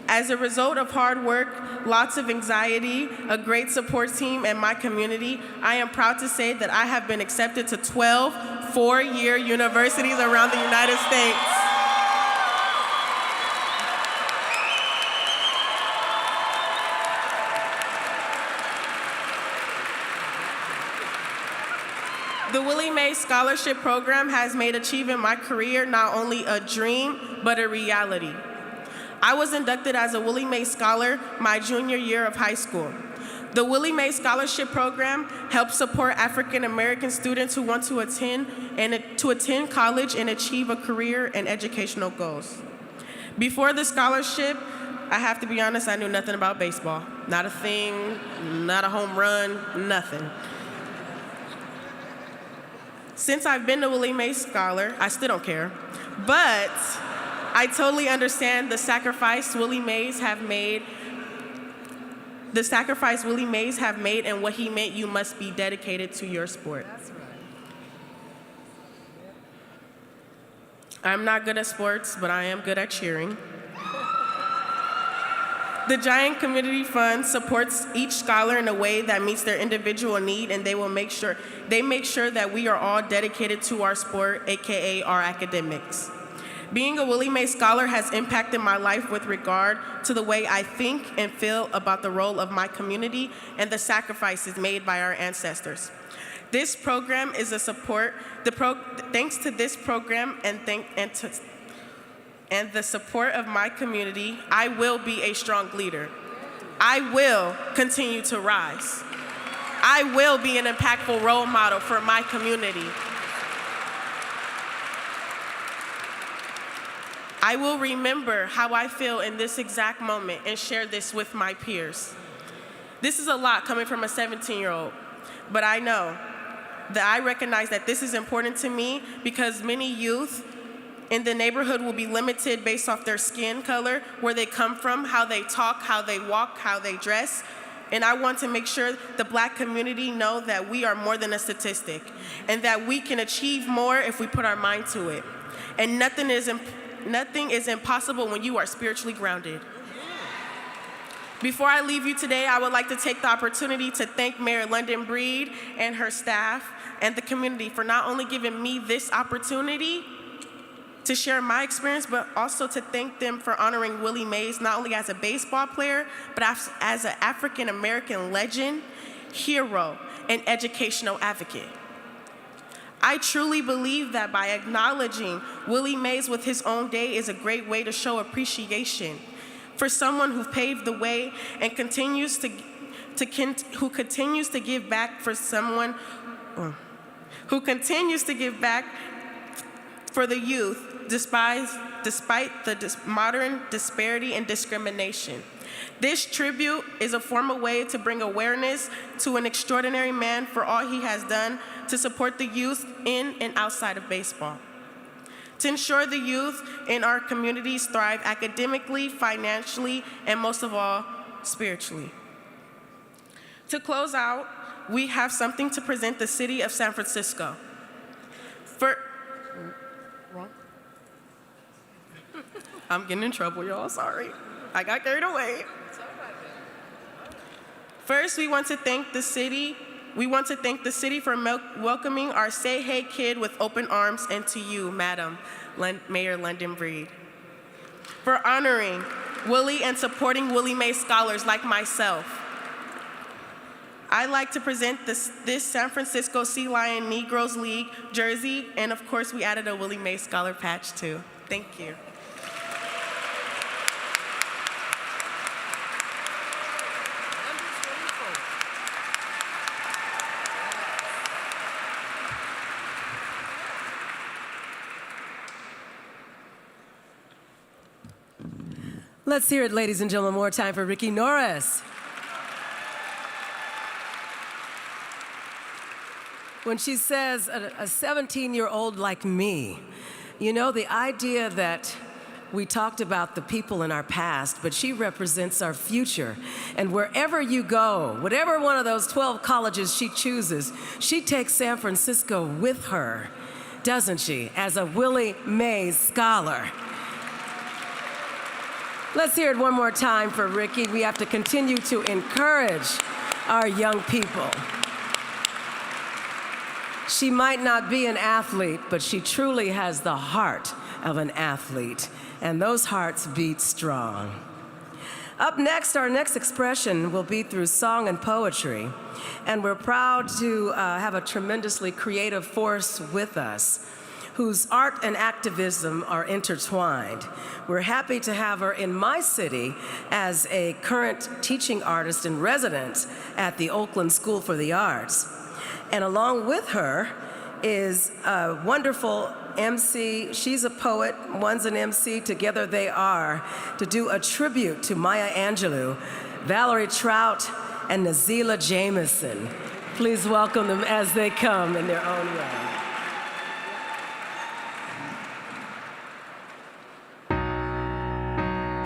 As a result of hard work, lots of anxiety, a great support team, and my community, I am proud to say that I have been accepted to 12 4-year universities around the United States. The Willie Mays Scholarship Program has made achieving my career not only a dream, but a reality. I was inducted as a Willie Mae Scholar my junior year of high school. The Willie Mae Scholarship Program helps support African American students who want to attend college and achieve a career and educational goals. Before the scholarship, I have to be honest, I knew nothing about baseball. Not a thing, not a home run, nothing. Since I've been a Willie Mae Scholar, I still don't care, but I totally understand the sacrifice Willie Mays have made. The sacrifice Willie Mays have made and what he meant you must be dedicated to your sport. That's right. I'm not good at sports, but I am good at cheering. The Giant Community Fund supports each scholar in a way that meets their individual need, and they make sure that we are all dedicated to our sport, AKA our academics. Being a Willie Mae Scholar has impacted my life with regard to the way I think and feel about the role of my community and the sacrifices made by our ancestors. This program is a support. Thanks to this program and the support of my community, I will be a strong leader. I will continue to rise. I will be an impactful role model for my community. I will remember how I feel in this exact moment and share this with my peers. This is a lot coming from a 17-year-old, but I know that I recognize that this is important to me because many youth in the neighborhood will be limited based off their skin color, where they come from, how they talk, how they walk, how they dress. And I want to make sure the Black community know that we are more than a statistic and that we can achieve more if we put our mind to it. And nothing is impossible when you are spiritually grounded. Before I leave you today, I would like to take the opportunity to thank Mayor London Breed and her staff and the community for not only giving me this opportunity to share my experience, but also to thank them for honoring Willie Mays not only as a baseball player, but as an African American legend, hero, and educational advocate. I truly believe that by acknowledging Willie Mays with his own day is a great way to show appreciation for someone who paved the way and who continues to give back for someone who continues to give back for the youth despite the modern disparity and discrimination. This tribute is a formal way to bring awareness to an extraordinary man for all he has done to support the youth in and outside of baseball, to ensure the youth in our communities thrive academically, financially, and most of all, spiritually. To close out, we have something to present the city of San Francisco. I'm getting in trouble, y'all, sorry. I got carried away. First, we want to thank the city for welcoming our Say Hey Kid with open arms, and to you, Madam Mayor London Breed, for honoring Willie and supporting Willie Mae scholars like myself. I'd like to present this San Francisco Sea Lion Negroes League jersey, and of course, we added a Willie Mae Scholar patch too. Thank you. Let's hear it, ladies and gentlemen, more time for Ricky Norris. When she says, a 17-year-old like me, you know, the idea that we talked about the people in our past, but she represents our future. And wherever you go, whatever one of those 12 colleges she chooses, she takes San Francisco with her, doesn't she, as a Willie Mays scholar. Let's hear it one more time for Ricky. We have to continue to encourage our young people. She might not be an athlete, but she truly has the heart of an athlete, and those hearts beat strong. Up next, our next expression will be through song and poetry, and we're proud to have a tremendously creative force with us. whose art and activism are intertwined. We're happy to have her in my city as a current teaching artist in residence at the Oakland School for the Arts. And along with her is a wonderful MC. She's a poet, one's an MC. Together they are to do a tribute to Maya Angelou, Valerie Trout, and Nazila Jameson. Please welcome them as they come in their own way.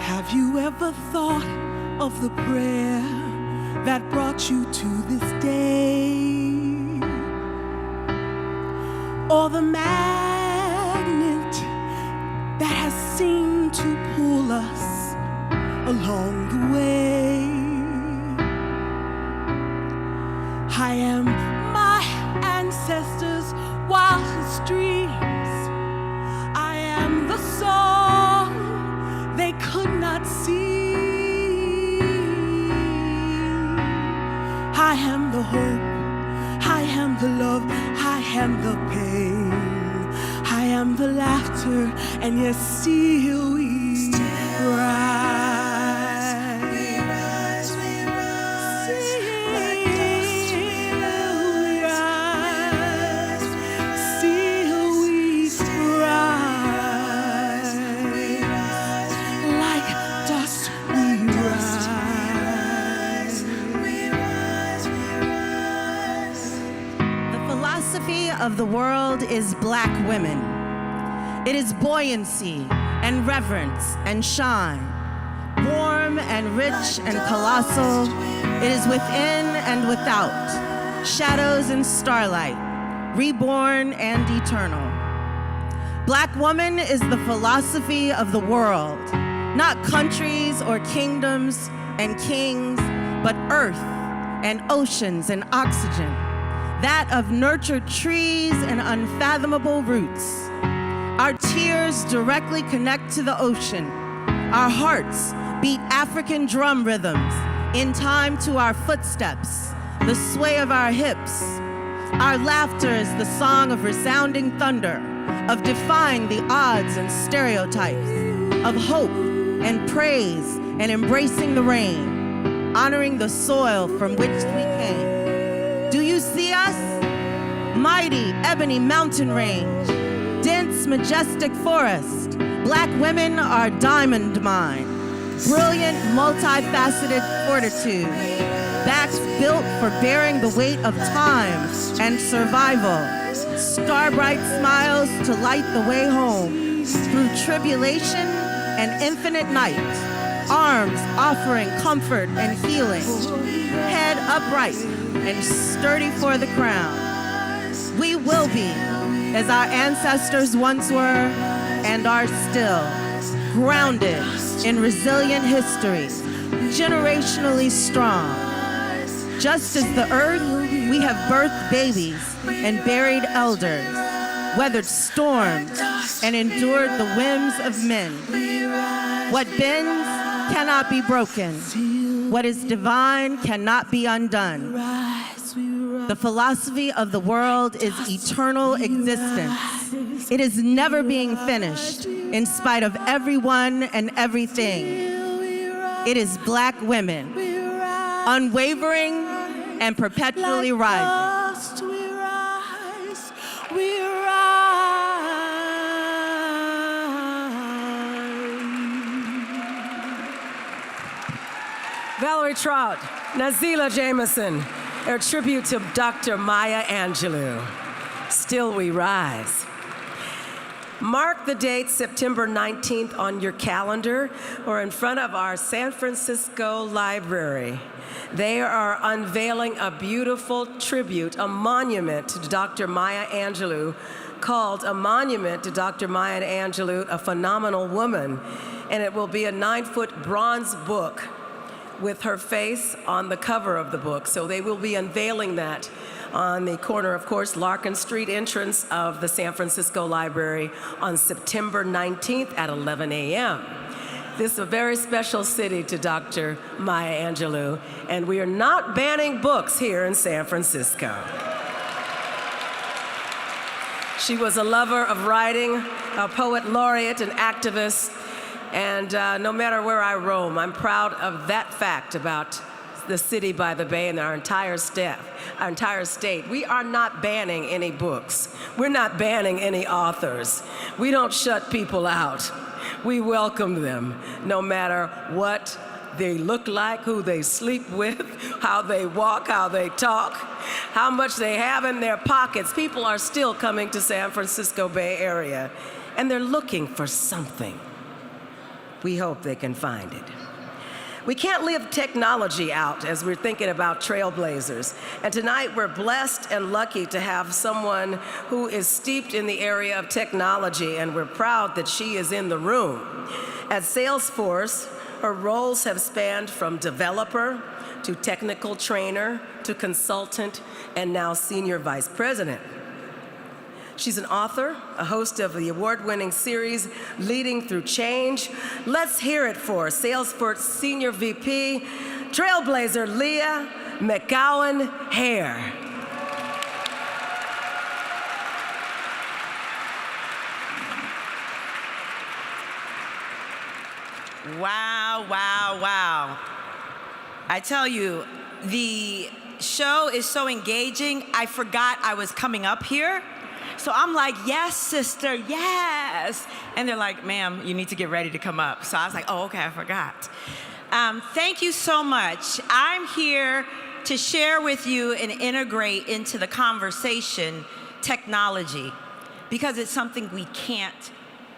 Have you ever thought of the prayer that brought you to this day? Or the magnet that has seemed to pull us along the way? I am my ancestors' wildest dreams. I am the song they could not see. I am the hope, I am the love, I am the pain, I am the laughter, and yes, still we rise. Of the world is black women. It is buoyancy and reverence and shine, warm and rich and colossal. It is within and without, shadows and starlight, reborn and eternal. Black woman is the philosophy of the world, not countries or kingdoms and kings, but earth and oceans and oxygen, that of nurtured trees and unfathomable roots. Our tears directly connect to the ocean. Our hearts beat African drum rhythms in time to our footsteps, the sway of our hips. Our laughter is the song of resounding thunder, of defying the odds and stereotypes, of hope and praise and embracing the rain, honoring the soil from which we came. Do you see us? Mighty ebony mountain range, dense majestic forest. Black women are diamond mine, brilliant multifaceted fortitude, backs built for bearing the weight of time and survival, star-bright smiles to light the way home through tribulation and infinite night, arms offering comfort and healing, head upright and sturdy for the crown. We will be, as our ancestors once were and are still, grounded in resilient history, generationally strong. Just as the earth, we have birthed babies and buried elders, weathered storms and endured the whims of men. What bends cannot be broken. What is divine cannot be undone. The philosophy of the world is eternal existence. It is never being finished in spite of everyone and everything. It is black women, unwavering and perpetually rising. We rise. Valerie Trout, Nazila Jameson, a tribute to Dr. Maya Angelou. Still we rise. Mark the date, September 19th, on your calendar or in front of our San Francisco Library. They are unveiling a beautiful tribute, a monument to Dr. Maya Angelou, called A Monument to Dr. Maya Angelou, a Phenomenal Woman. And it will be a 9-foot bronze book with her face on the cover of the book. So they will be unveiling that on the corner, of course, Larkin Street entrance of the San Francisco Library on September 19th at 11 a.m. This is a very special city to Dr. Maya Angelou, and we are not banning books here in San Francisco. She was a lover of writing, a poet laureate, an activist, and no matter where I roam, I'm proud of that fact about the city by the bay and our entire state. We are not banning any books. We're not banning any authors. We don't shut people out. We welcome them, no matter what they look like, who they sleep with, how they walk, how they talk, how much they have in their pockets. People are still coming to San Francisco Bay Area, and they're looking for something. We hope they can find it. We can't leave technology out as we're thinking about Trailblazers. And tonight we're blessed and lucky to have someone who is steeped in the area of technology, and we're proud that she is in the room. At Salesforce, her roles have spanned from developer to technical trainer to consultant and now senior vice president. She's an author, a host of the award-winning series Leading Through Change. Let's hear it for Salesforce Senior VP, Trailblazer Leah McGowan-Hare. Wow, wow, wow. I tell you, the show is so engaging, I forgot I was coming up here. So I'm like, yes, sister, yes. And they're like, ma'am, you need to get ready to come up. So I was like, oh, okay, I forgot. Thank you so much. I'm here to share with you and integrate into the conversation technology, because it's something we can't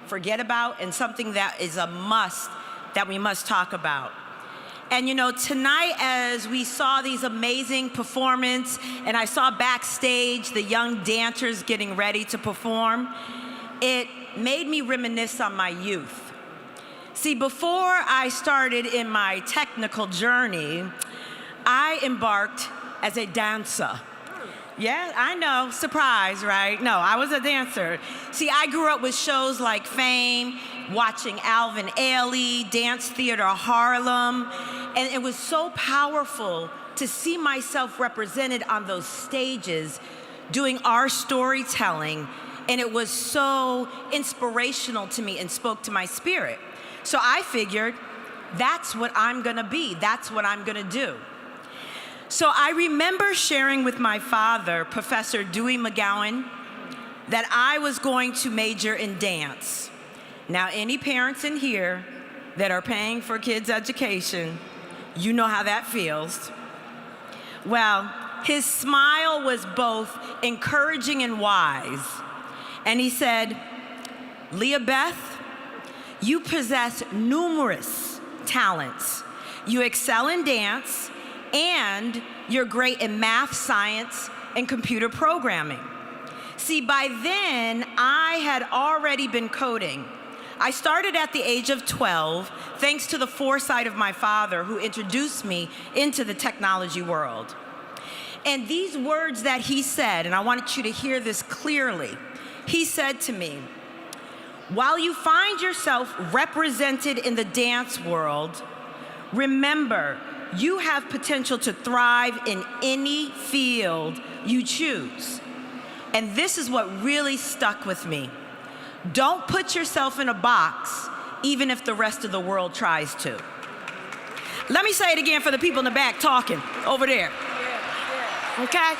forget about and something that is a must that we must talk about. And you know, tonight as we saw these amazing performances and I saw backstage the young dancers getting ready to perform, it made me reminisce on my youth. See, before I started in my technical journey, I embarked as a dancer. Yeah, I know, surprise, right? No, I was a dancer. See, I grew up with shows like Fame, watching Alvin Ailey, Dance Theater Harlem, and it was so powerful to see myself represented on those stages doing our storytelling, and it was so inspirational to me and spoke to my spirit. So I figured, that's what I'm gonna be, that's what I'm gonna do. So I remember sharing with my father, Professor Dewey McGowan, that I was going to major in dance. Now, any parents in here that are paying for kids' education, you know how that feels. Well, his smile was both encouraging and wise. And he said, Leah Beth, you possess numerous talents. You excel in dance, and you're great in math, science, and computer programming. See, by then, I had already been coding. I started at the age of 12, thanks to the foresight of my father, who introduced me into the technology world. And these words that he said, and I wanted you to hear this clearly, he said to me, while you find yourself represented in the dance world, remember, you have potential to thrive in any field you choose. And this is what really stuck with me. Don't put yourself in a box, even if the rest of the world tries to. Let me say it again for the people in the back talking over there. Okay?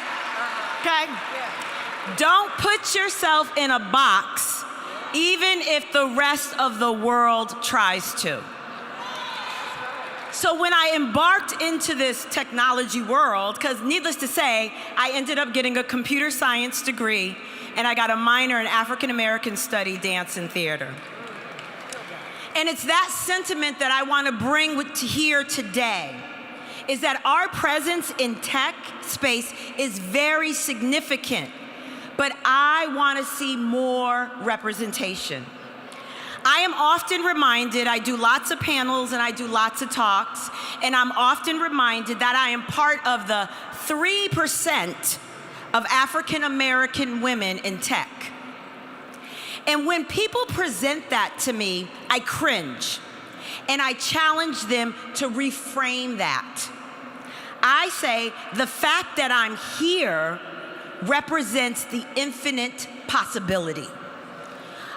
Okay? Don't put yourself in a box, even if the rest of the world tries to. So when I embarked into this technology world, because needless to say, I ended up getting a computer science degree, and I got a minor in African American study, dance, and theater. And it's that sentiment that I want to bring to here today, is that our presence in tech space is very significant, but I want to see more representation. I am often reminded, I do lots of panels and I do lots of talks, and I'm often reminded that I am part of the 3% of African American women in tech. And when people present that to me, I cringe, and I challenge them to reframe that. I say, the fact that I'm here represents the infinite possibility.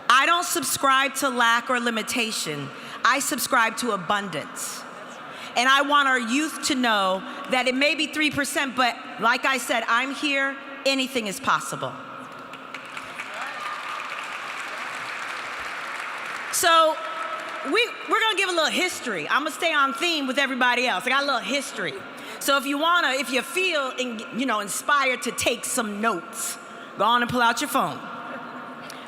I don't subscribe to lack or limitation. I subscribe to abundance. And I want our youth to know that it may be 3%, but like I said, I'm here, anything is possible. So we're gonna give a little history. I'm gonna stay on theme with everybody else. I got a little history. So if you feel inspired to take some notes, go on and pull out your phone.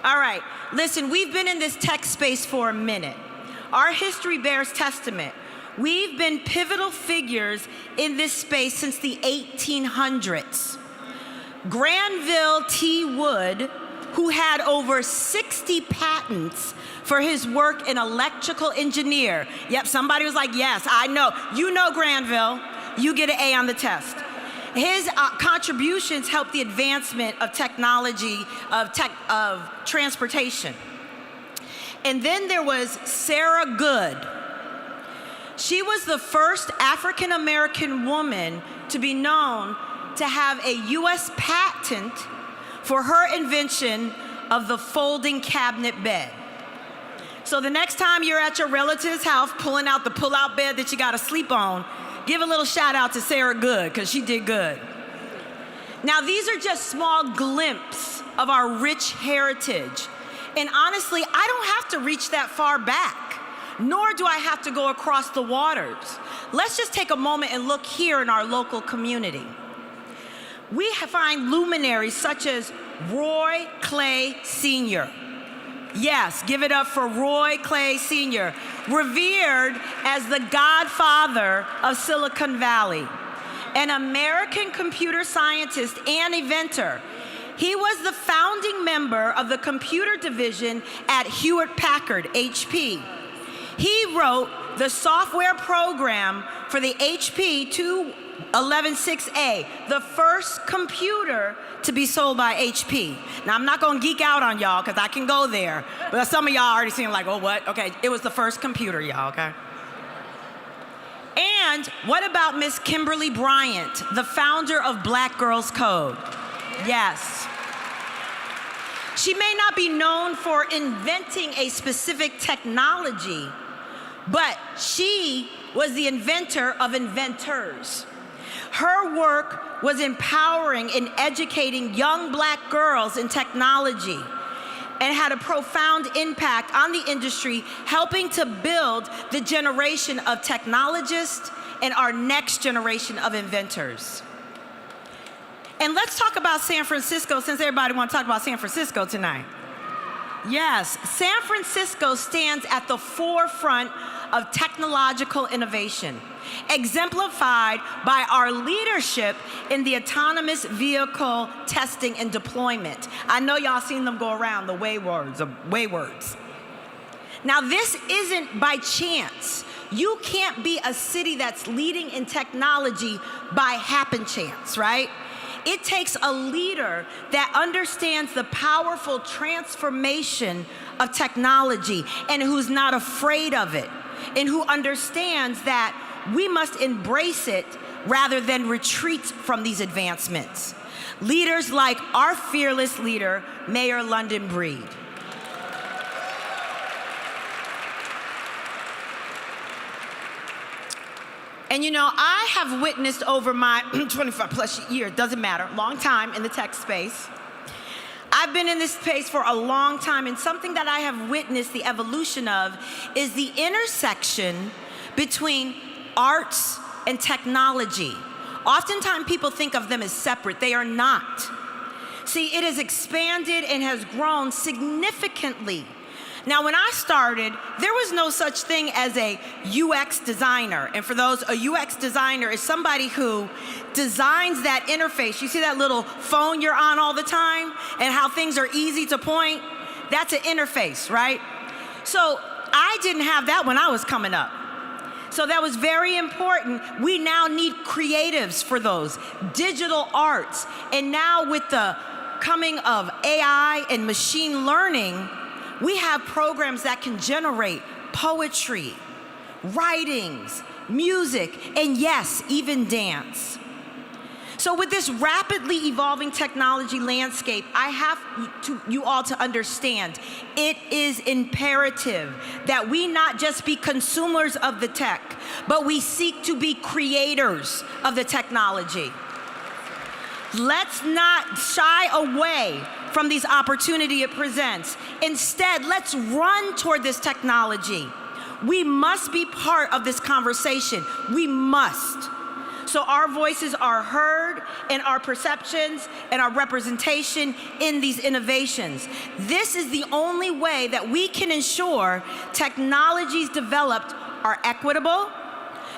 All right, listen, we've been in this tech space for a minute. Our history bears testament. We've been pivotal figures in this space since the 1800s. Granville T. Wood, who had over 60 patents for his work in electrical engineer. Yep, somebody was like, yes, I know. You know Granville, you get an A on the test. His contributions helped the advancement of technology, of transportation. And then there was Sarah Good. She was the first African-American woman to be known to have a US patent for her invention of the folding cabinet bed. So the next time you're at your relative's house pulling out the pull-out bed that you gotta sleep on, give a little shout out to Sarah Good, because she did good. Now these are just small glimpses of our rich heritage. And honestly, I don't have to reach that far back, nor do I have to go across the waters. Let's just take a moment and look here in our local community. We find luminaries such as Roy Clay Sr. Yes, give it up for Roy Clay Sr., revered as the godfather of Silicon Valley, an American computer scientist and inventor. He was the founding member of the computer division at Hewlett-Packard, HP. He wrote the software program for the HP 2116A, the first computer to be sold by HP. Now, I'm not gonna geek out on y'all, because I can go there, but some of y'all already seem like, oh, what? Okay, it was the first computer, y'all, okay? And what about Miss Kimberly Bryant, the founder of Black Girls Code? Yes. She may not be known for inventing a specific technology, but she was the inventor of inventors. Her work was empowering and educating young Black girls in technology and had a profound impact on the industry, helping to build the generation of technologists and our next generation of inventors. And let's talk about San Francisco, since everybody wants to talk about San Francisco tonight. Yes, San Francisco stands at the forefront of technological innovation, exemplified by our leadership in the autonomous vehicle testing and deployment. I know y'all seen them go around, the waywords. Now, this isn't by chance. You can't be a city that's leading in technology by happen chance, right? It takes a leader that understands the powerful transformation of technology and who's not afraid of it, and who understands that we must embrace it rather than retreat from these advancements. Leaders like our fearless leader, Mayor London Breed. And you know, I have witnessed over my 25 plus years, doesn't matter, long time in the tech space. I've been in this space for a long time, and something that I have witnessed the evolution of is the intersection between arts and technology. Oftentimes people think of them as separate. They are not. See, it has expanded and has grown significantly. Now, when I started, there was no such thing as a UX designer. And for those, a UX designer is somebody who designs that interface. You see that little phone you're on all the time and how things are easy to point? That's an interface, right? So I didn't have that when I was coming up. So that was very important. We now need creatives for those, digital arts. And now with the coming of AI and machine learning, we have programs that can generate poetry, writings, music, and yes, even dance. So with this rapidly evolving technology landscape, I have you all to understand, it is imperative that we not just be consumers of the tech, but we seek to be creators of the technology. Let's not shy away from these opportunities it presents. Instead, let's run toward this technology. We must be part of this conversation. We must. So our voices are heard and our perceptions and our representation in these innovations. This is the only way that we can ensure technologies developed are equitable,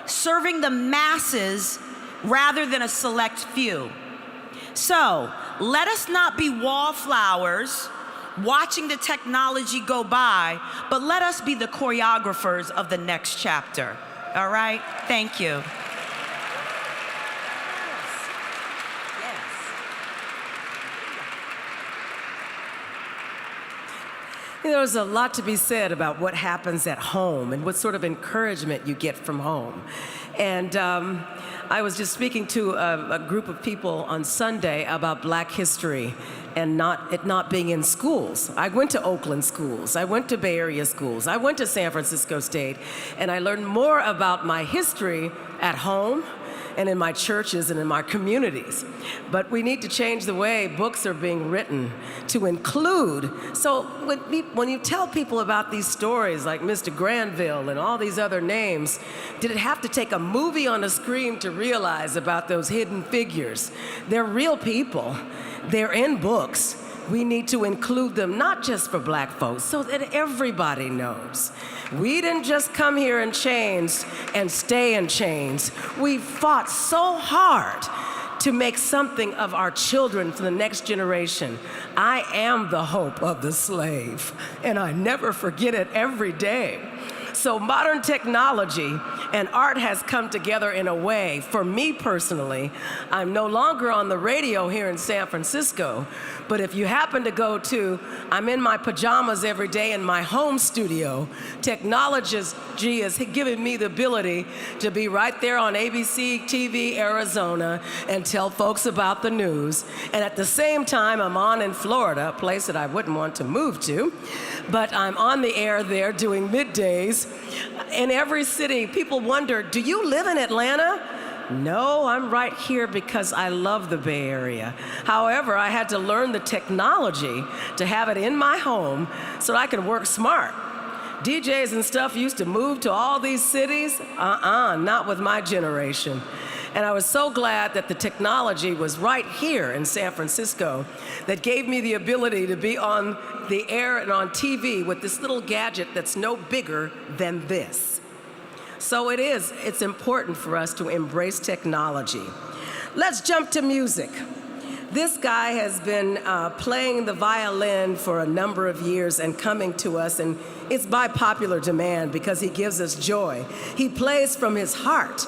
serving the masses rather than a select few. So let us not be wallflowers watching the technology go by, but let us be the choreographers of the next chapter. All right? Thank you. There's a lot to be said about what happens at home and what sort of encouragement you get from home. And I was just speaking to a group of people on Sunday about Black history and it not being in schools. I went to Oakland schools, I went to Bay Area schools, I went to San Francisco State, and I learned more about my history at home and in my churches and in my communities. But we need to change the way books are being written to include. So when you tell people about these stories like Mr. Granville and all these other names, did it have to take a movie on a screen to realize about those hidden figures? They're real people. They're in books. We need to include them, not just for Black folks, so that everybody knows. We didn't just come here in chains and stay in chains. We fought so hard to make something of our children for the next generation. I am the hope of the slave, and I never forget it every day. So modern technology and art has come together in a way, for me personally, I'm no longer on the radio here in San Francisco, but if you happen to I'm in my pajamas every day in my home studio, technology has given me the ability to be right there on ABC TV Arizona and tell folks about the news. And at the same time, I'm on in Florida, a place that I wouldn't want to move to, but I'm on the air there doing middays. In every city, people wonder, do you live in Atlanta? No, I'm right here because I love the Bay Area. However, I had to learn the technology to have it in my home so that I could work smart. DJs and stuff used to move to all these cities. Not with my generation. And I was so glad that the technology was right here in San Francisco that gave me the ability to be on the air and on TV with this little gadget that's no bigger than this. So it's important for us to embrace technology. Let's jump to music. This guy has been playing the violin for a number of years and coming to us, and it's by popular demand because he gives us joy. He plays from his heart,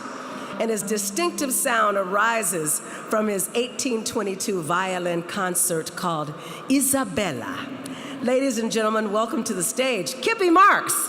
and his distinctive sound arises from his 1822 violin concert called Isabella. Ladies and gentlemen, welcome to the stage, Kippy Marks.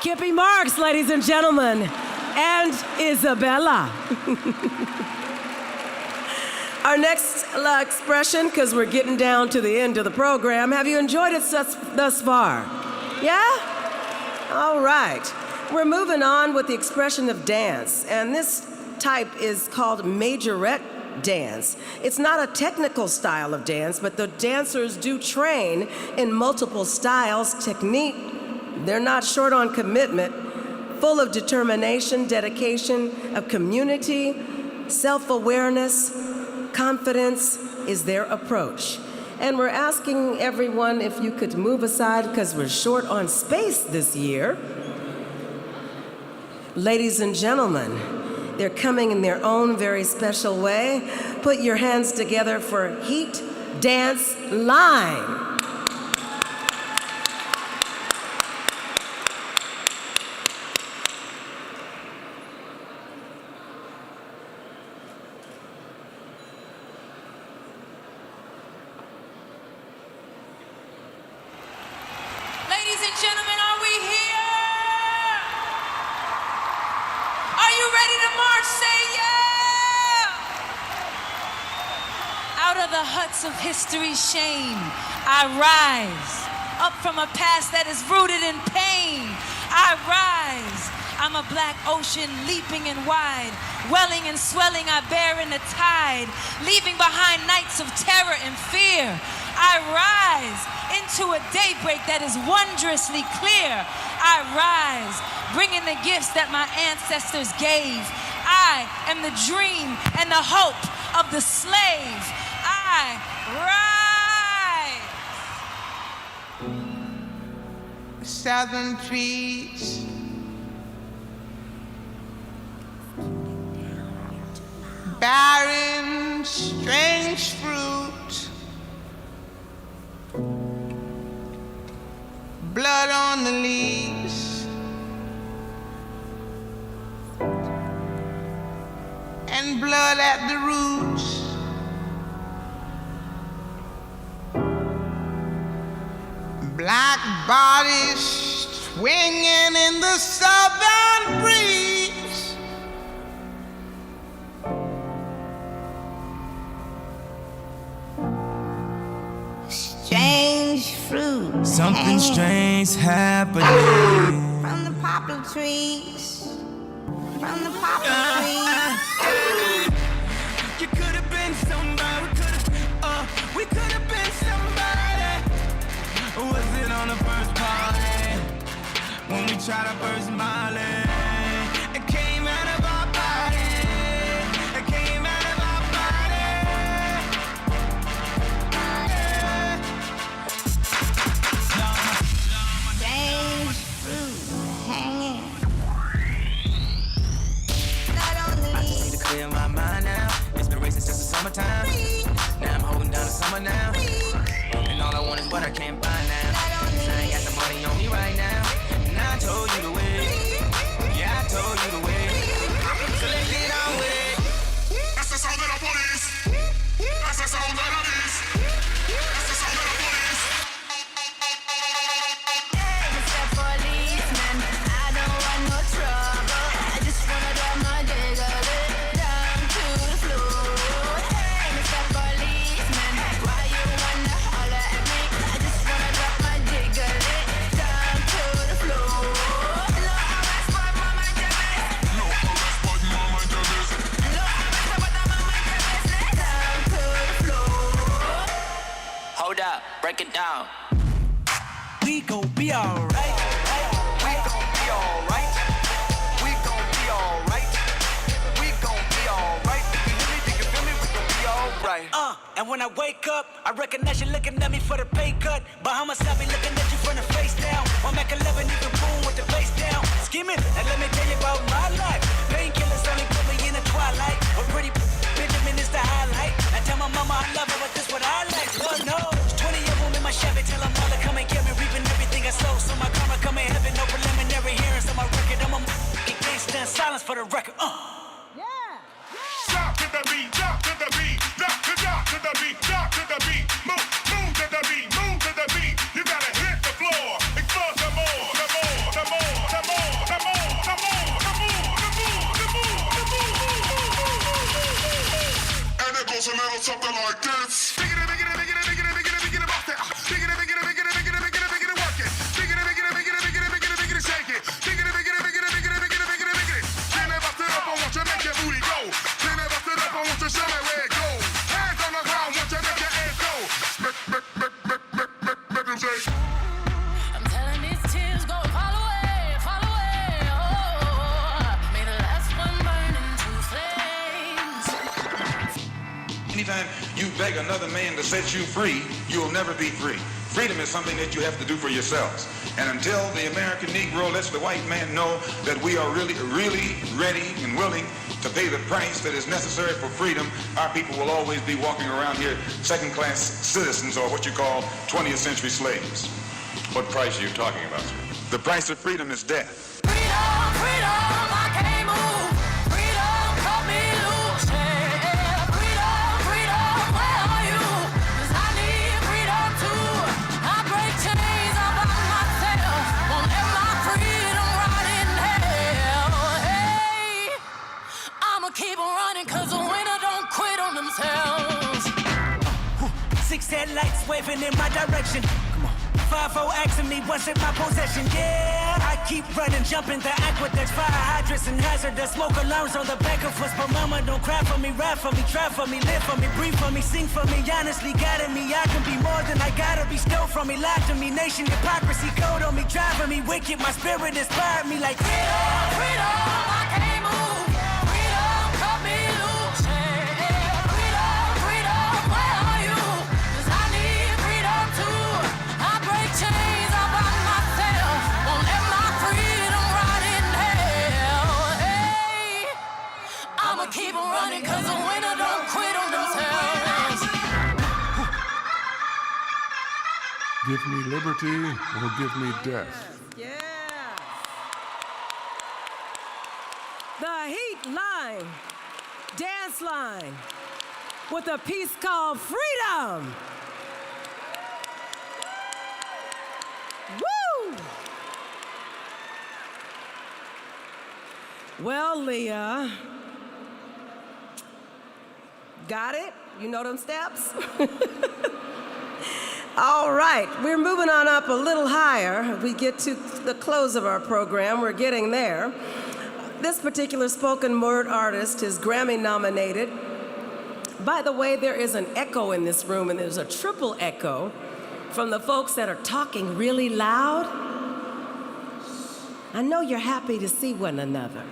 Skippy Marks, ladies and gentlemen, and Isabella. Our next expression, because we're getting down to the end of the program. Have you enjoyed it thus far? Yeah? All right. We're moving on with the expression of dance, and this type is called majorette dance. It's not a technical style of dance, but the dancers do train in multiple styles, technique. They're not short on commitment, full of determination, dedication, of community, self-awareness, confidence is their approach. And we're asking everyone if you could move aside because we're short on space this year. Ladies and gentlemen, they're coming in their own very special way. Put your hands together for Heat Dance Line. Ladies and gentlemen, are we here? Are you ready to march? Say yeah! Out of the huts of history's shame, I rise. Up from a past that is rooted in pain, I rise. I'm a black ocean leaping and wide, welling and swelling, I bear in the tide, leaving behind nights of terror and fear. I rise into a daybreak that is wondrously clear. I rise, bringing the gifts that my ancestors gave. I am the dream and the hope of the slave. I rise. Southern trees, barren, strange fruit, blood on the leaves, and blood at the roots. Black bodies swinging in the southern breeze. Strange fruit. Something strange happening From the poplar trees. From the poplar trees. You could have been somebody. We could have been somebody. Was it on the first party when we tried to burst Molly? It came out of our body. It came out of our body. Strange fruit hanging. Not on the I just need to clear my mind now. It's been racing since the summertime. Now I'm holding down the summer now. And all I want is what I can't buy now. Cause I ain't got the money on me right now. And I told you the way. Yeah, I told you the way. So let's get on with it. That's the sound of the police. That's the sound of the police. That's the sound of the police. Mr. Policeman, I don't want no trouble. I just wanna drop my diggly down to the floor. Hey, Mr. Policeman, why you wanna holler at me? I just wanna drop my diggly down to the floor. No arrest, but mama Jabez. No arrest, but mama Jabez. No arrest, but mama Jabez. Down to the floor. Hold up, break it down. We gon' be alright. We gon' be alright. We gon' be alright. We gon' be alright. Do you hear me? Do you feel me? We gon' be alright. And when I wake up, I recognize you looking at me for the pay cut. Bahamas, I be looking at you from the face down. One Mac 11, even boom with the face down. Skimming, and let me tell you about my life. Painkillers only put me in the twilight. But pretty Benjamin is the highlight. I tell my mama I love her, but this what I like. Lord knows, 20 of them in my Chevy. Tell them all to come and get me, reaping everything I sow. So my karma come in heaven, no preliminary hearings on my record. I'm a gangsta in silence for the record. Drop to the beat, drop to the beat, drop to the beat, drop to the beat. Move to the beat, move to the beat. You gotta hit the floor, explore some more, some more, some more, some more. like this. Biggity, biggity, biggity, biggity, biggity, biggity, bust it. Biggity, biggity, biggity, biggity, biggity, biggity, work it. Biggity, biggity, biggity, biggity, biggity, biggity, shake it. Biggity, biggity, biggity, biggity, biggity, biggity, biggity. Then they bust it up, I want you to make your booty go. Then they bust it up, I want you to show me where it goes. Hands on the ground, want you to make your ass go. Make them shake. I'm telling these tears go fall away, oh. May the last one burn into flames. Anytime you beg another man to set you free, you'll never be free. Freedom is something that you have to do for yourselves. And until the American Negro lets the white man know that we are really, really ready and willing to pay the price that is necessary for freedom, our people will always be walking around here second-class citizens, or what you call 20th century slaves. What price are you talking about, sir? The price of freedom is death. Freedom, freedom, I can't move. Freedom, cut me loose. Yeah. Freedom, freedom, where are you? 'Cause I need freedom too. I break chains all by myself. Won't let my freedom rot in hell. Hey, I'ma keep on running 'cause the winner don't quit on themselves. 6 headlights waving in my direction. Come on. 5-4 asking me what's in my possession. Yeah, I keep running, jumping the aqueducts, fire hydrants and hazardous smoke alarms on the back of us. But mama, don't cry for me, ride for me, try for me, live for me, breathe for me, sing for me. Honestly, guiding me, I can be more than I gotta be. Stole from me, lied to me, nation hypocrisy, code on me, driving me wicked. My spirit inspired me like freedom, freedom, I can't move. Freedom, cut me loose. Yeah. Freedom, freedom, where are you? 'Cause I need freedom too. I break chains all by myself. Won't let my freedom rot in hell. Hey, I'ma keep on running 'cause the winner don't quit on themselves. Give me liberty or give me death. Yeah. The Heat line, dance line, with a piece called Freedom. Woo! Well, Leah, got it? You know them steps? All right, we're moving on up a little higher. We get to the close of our program. We're getting there. This particular spoken word artist is Grammy nominated. By the way, there is an echo in this room, and there's a triple echo from the folks that are talking really loud. I know you're happy to see one another,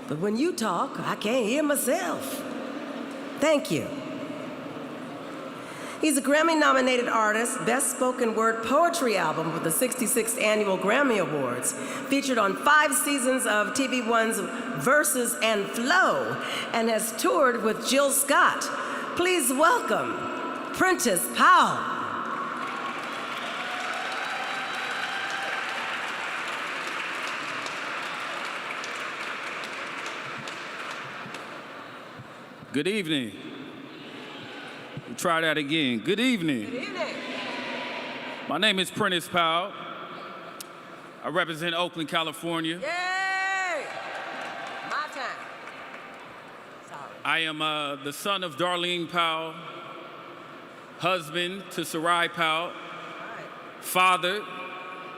but when you talk, I can't hear myself. Thank you. He's a Grammy-nominated artist, Best Spoken Word Poetry Album with the 66th Annual Grammy Awards, featured on 5 seasons of TV1's Verses and Flow, and has toured with Jill Scott. Please welcome Prentice Powell. Good evening. We'll try that again. Good evening. Good evening. My name is Prentice Powell. I represent Oakland, California. Yay! My time. Sorry. I am the son of Darlene Powell, husband to Sarai Powell, father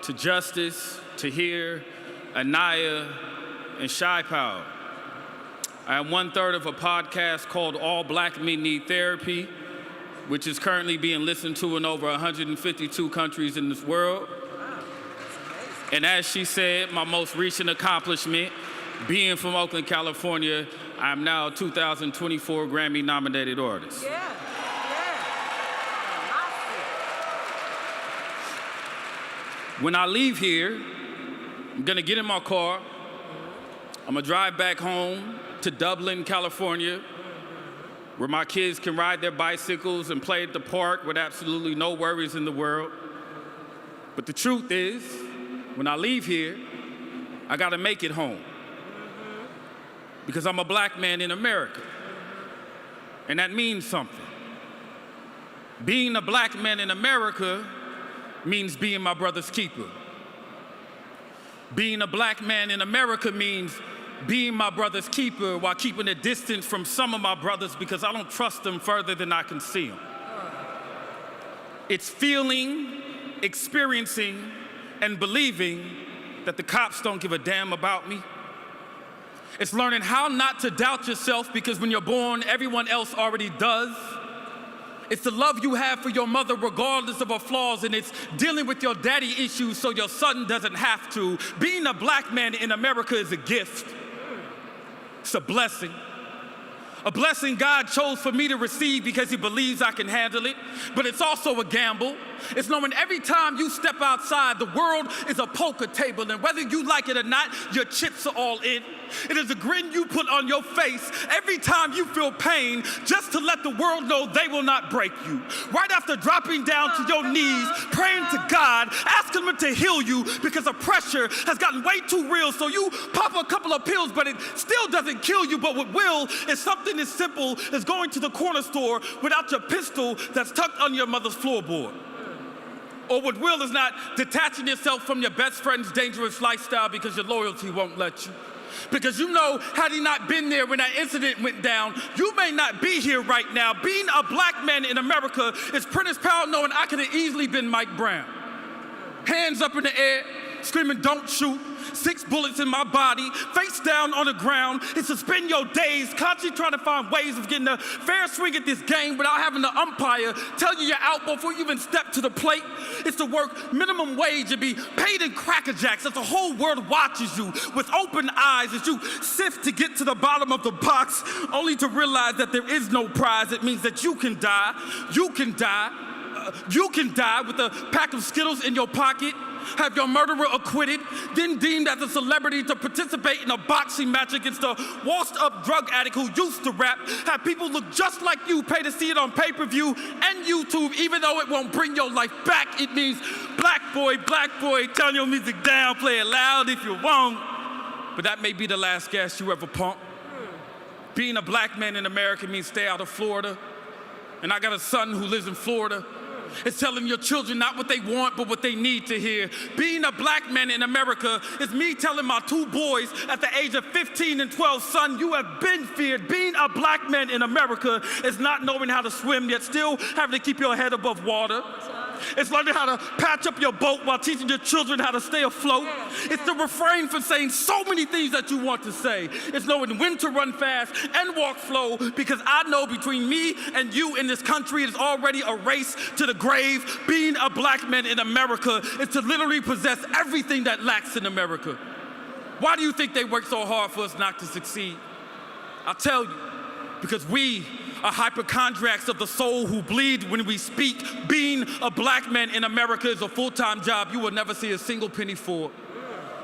to Justice, Tahir, Anaya, and Shai Powell. I am 1/3 of a podcast called All Black Men Need Therapy, which is currently being listened to in over 152 countries in this world. And as she said, my most recent accomplishment, being from Oakland, California, I am now a 2024 Grammy-nominated artist. Yeah. When I leave here, I'm gonna get in my car, I'm gonna drive back home to Dublin, California, where my kids can ride their bicycles and play at the park with absolutely no worries in the world. But the truth is, when I leave here, I gotta make it home. Because I'm a black man in America. And that means something. Being a black man in America means being my brother's keeper. Being a black man in America means being my brother's keeper while keeping a distance from some of my brothers because I don't trust them further than I can see them. It's feeling, experiencing, and believing that the cops don't give a damn about me. It's learning how not to doubt yourself because when you're born, everyone else already does. It's the love you have for your mother regardless of her flaws, and it's dealing with your daddy issues so your son doesn't have to. Being a black man in America is a gift. It's a blessing. A blessing God chose for me to receive because he believes I can handle it, but it's also a gamble. It's knowing every time you step outside, the world is a poker table, and whether you like it or not, your chips are all in. It is a grin you put on your face every time you feel pain, just to let the world know they will not break you. Right after dropping down to your knees, praying to God, asking him to heal you because the pressure has gotten way too real, so you pop a couple of pills, but it still doesn't kill you. But what will is something as simple as going to the corner store without your pistol that's tucked under your mother's floorboard. Or what will is not detaching yourself from your best friend's dangerous lifestyle because your loyalty won't let you. Because you know, had he not been there when that incident went down, you may not be here right now. Being a black man in America is pretty proud knowing I could have easily been Mike Brown. Hands up in the air, screaming, "Don't shoot." 6 bullets in my body, face down on the ground. It's to spend your days constantly trying to find ways of getting a fair swing at this game without having the umpire tell you you're out before you even step to the plate. It's to work minimum wage and be paid in Cracker Jacks as the whole world watches you with open eyes as you sift to get to the bottom of the box, only to realize that there is no prize. It means that you can die. You can die. You can die with a pack of Skittles in your pocket, have your murderer acquitted, then deemed as a celebrity to participate in a boxing match against a washed-up drug addict who used to rap, have people look just like you pay to see it on pay-per-view and YouTube, even though it won't bring your life back. It means black boy, turn your music down, play it loud if you want. But that may be the last gas you ever pump. Being a black man in America means stay out of Florida. And I got a son who lives in Florida. It's telling your children not what they want, but what they need to hear. Being a black man in America is me telling my 2 boys at the age of 15 and 12, son, you have been feared. Being a black man in America is not knowing how to swim, yet still having to keep your head above water. It's learning how to patch up your boat while teaching your children how to stay afloat. It's to refrain from saying so many things that you want to say. It's knowing when to run fast and walk slow, because I know between me and you in this country, it is already a race to the grave. Being a black man in America is to literally possess everything that lacks in America. Why do you think they work so hard for us not to succeed? I'll tell you, because we are hypochondriacs of the soul who bleed when we speak. Being a black man in America is a full-time job you will never see a single penny for.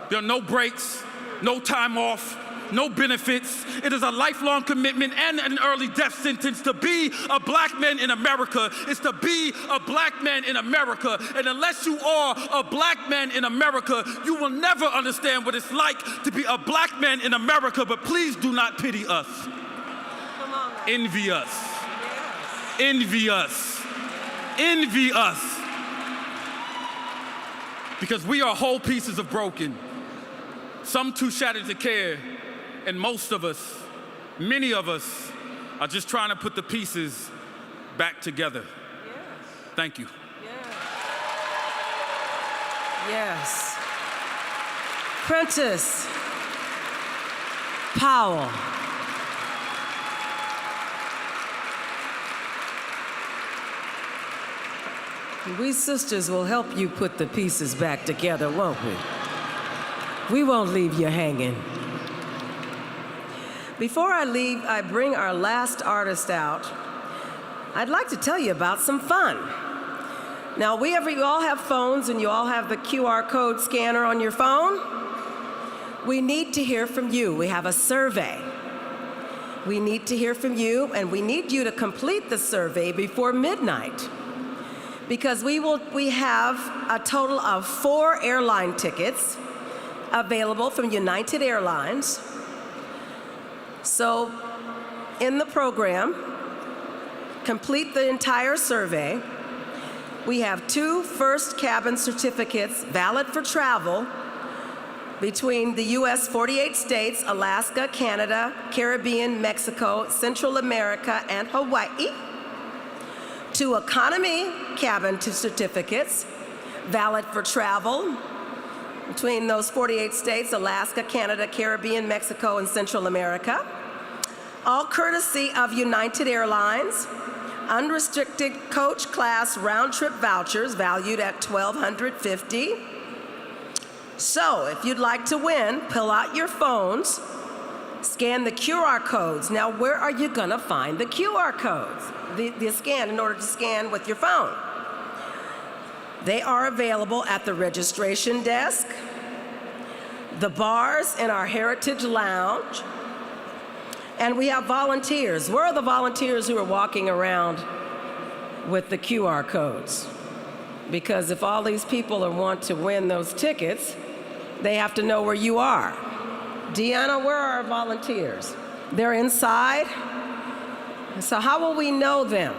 There are no breaks, no time off, no benefits. It is a lifelong commitment and an early death sentence. To be a black man in America is to be a black man in America. And unless you are a black man in America, you will never understand what it's like to be a black man in America. But please do not pity us. Envy us. Yes. Envy us. Envy us. Because we are whole pieces of broken. Some too shattered to care. And most of us, many of us, are just trying to put the pieces back together. Yes. Thank you. Yes. Prentice Powell. We sisters will help you put the pieces back together, won't we? We won't leave you hanging. Before I leave, I bring our last artist out. I'd like to tell you about some fun. Now, you all have phones and you all have the QR code scanner on your phone. We need to hear from you. We have a survey. We need to hear from you, and we need you to complete the survey before midnight. Because we have a total of 4 airline tickets available from United Airlines. So in the program, complete the entire survey. We have 2 first cabin certificates valid for travel between the U.S. 48 states, Alaska, Canada, Caribbean, Mexico, Central America, and Hawaii. 2 economy cabin certificates, valid for travel between those 48 states, Alaska, Canada, Caribbean, Mexico, and Central America. All courtesy of United Airlines. Unrestricted coach class round-trip vouchers valued at $1,250. So if you'd like to win, pull out your phones, scan the QR codes. Now, where are you gonna find the QR codes? The scan, in order to scan with your phone. They are available at the registration desk, the bars in our Heritage Lounge, and we have volunteers. Where are the volunteers who are walking around with the QR codes? Because if all these people want to win those tickets, they have to know where you are. Deanna, where are our volunteers? They're inside. So how will we know them?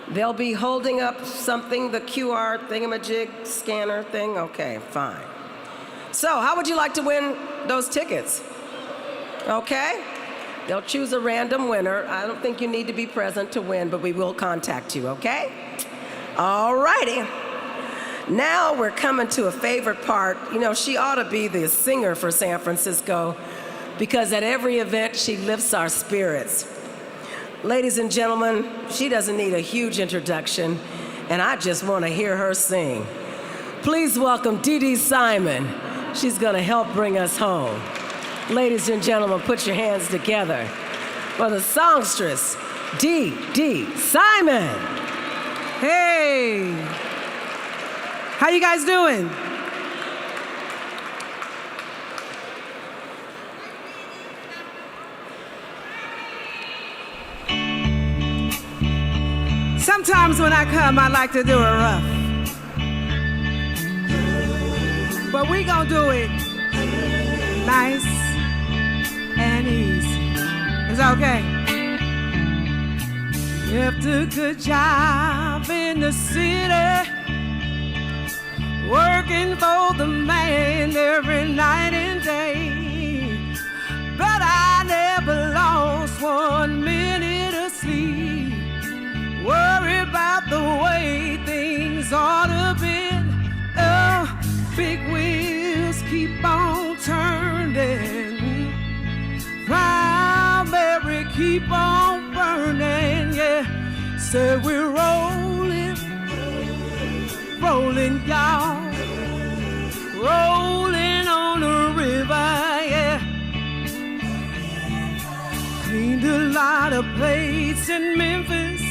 They'll be holding up something, the QR thingamajig scanner thing? Okay, fine. So how would you like to win those tickets? Okay? They'll choose a random winner. I don't think you need to be present to win, but we will contact you, okay? All righty. Now we're coming to a favorite part. You know, she ought to be the singer for San Francisco because at every event she lifts our spirits. Ladies and gentlemen, she doesn't need a huge introduction, and I just want to hear her sing. Please welcome Dee Dee Simon. She's going to help bring us home. Ladies and gentlemen, put your hands together for the songstress, Dee Dee Simon. Hey, how you guys doing? Sometimes when I come, I like to do it rough. But we gonna do it nice and easy. It's okay. Left a good job in the city, working for the man every night and day. But I never lost 1 minute of sleep, worry about the way things ought to be. Oh, big wheels keep on turning, primary keep on burning, yeah. Say we're rolling, rolling, y'all, rolling on the river, yeah. Cleaned a lot of plates in Memphis,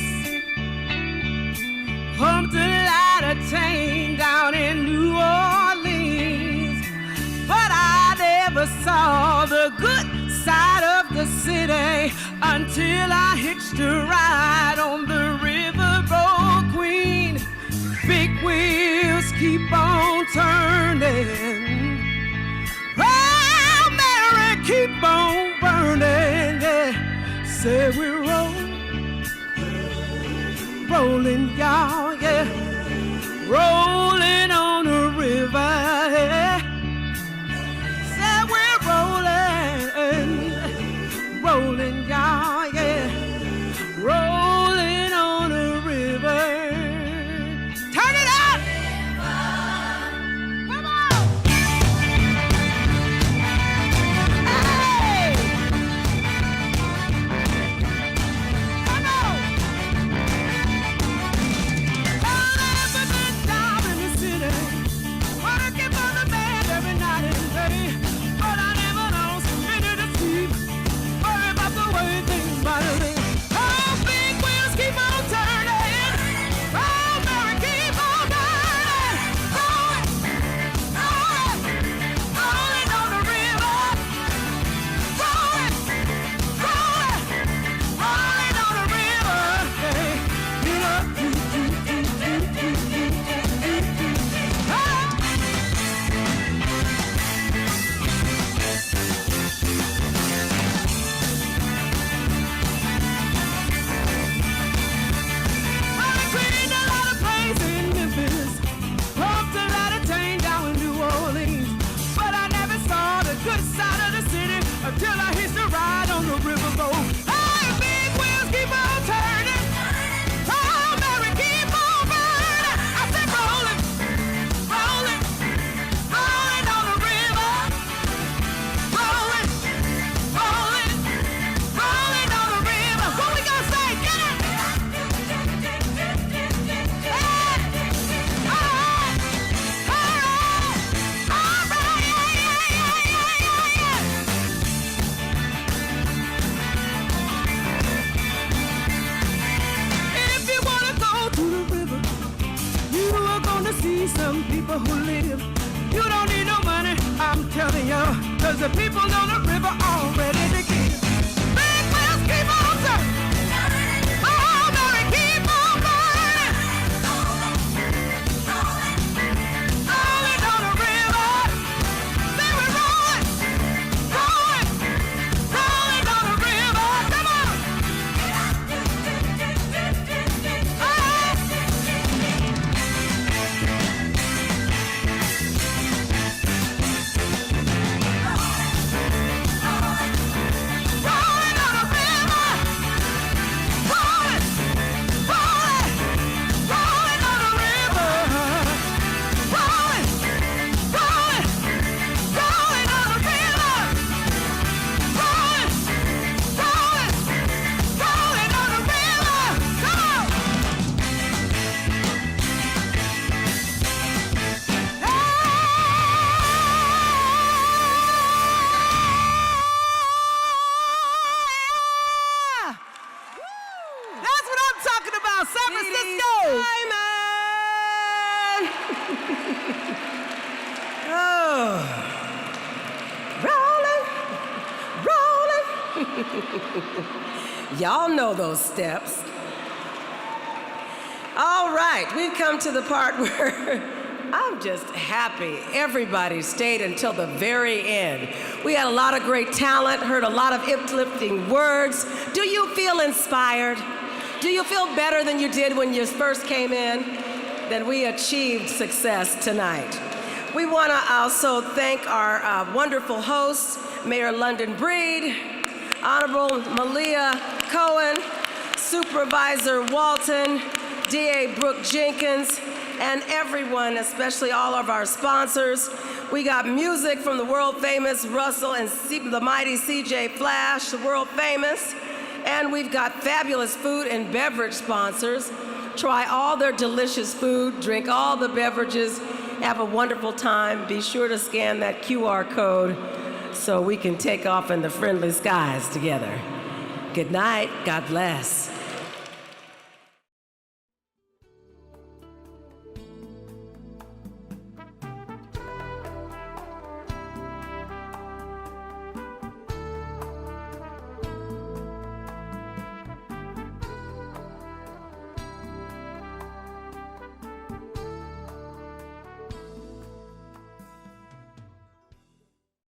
pumped a lot of tank down in New Orleans, but I never saw the good side of the city until I hitched a ride on the Riverboat Queen. Big wheels keep on turning, Proud Mary keep on burning, yeah. Say we're rolling, y'all, yeah. Rolling on the river, yeah. Say we're rolling, y'all, yeah. Rolling on the river. Turn it up! Come on! Hey! Come on! see some people who live. You don't need no money, I'm telling you, cause the people on the river are ready to give. Big wheels keep on turning. Oh, gonna keep on burning. Rolling on the river. Say we're rolling, rolling, rolling on the river. Come on. That's what I'm talking about, San Francisco. Oh, rolling. Y'all know those steps. All right, we've come to the part where I'm just happy everybody stayed until the very end. We had a lot of great talent, heard a lot of uplifting words. Do you feel inspired? Do you feel better than you did when you first came in? Then we achieved success tonight. We want to also thank our wonderful hosts, Mayor London Breed, Honorable Malia Cohen, Supervisor Walton, DA Brooke Jenkins, and everyone, especially all of our sponsors. We got music from the world famous Russell and the mighty CJ Flash, the world famous. And we've got fabulous food and beverage sponsors. Try all their delicious food, drink all the beverages, have a wonderful time. Be sure to scan that QR code so we can take off in the friendly skies together. Good night, God bless.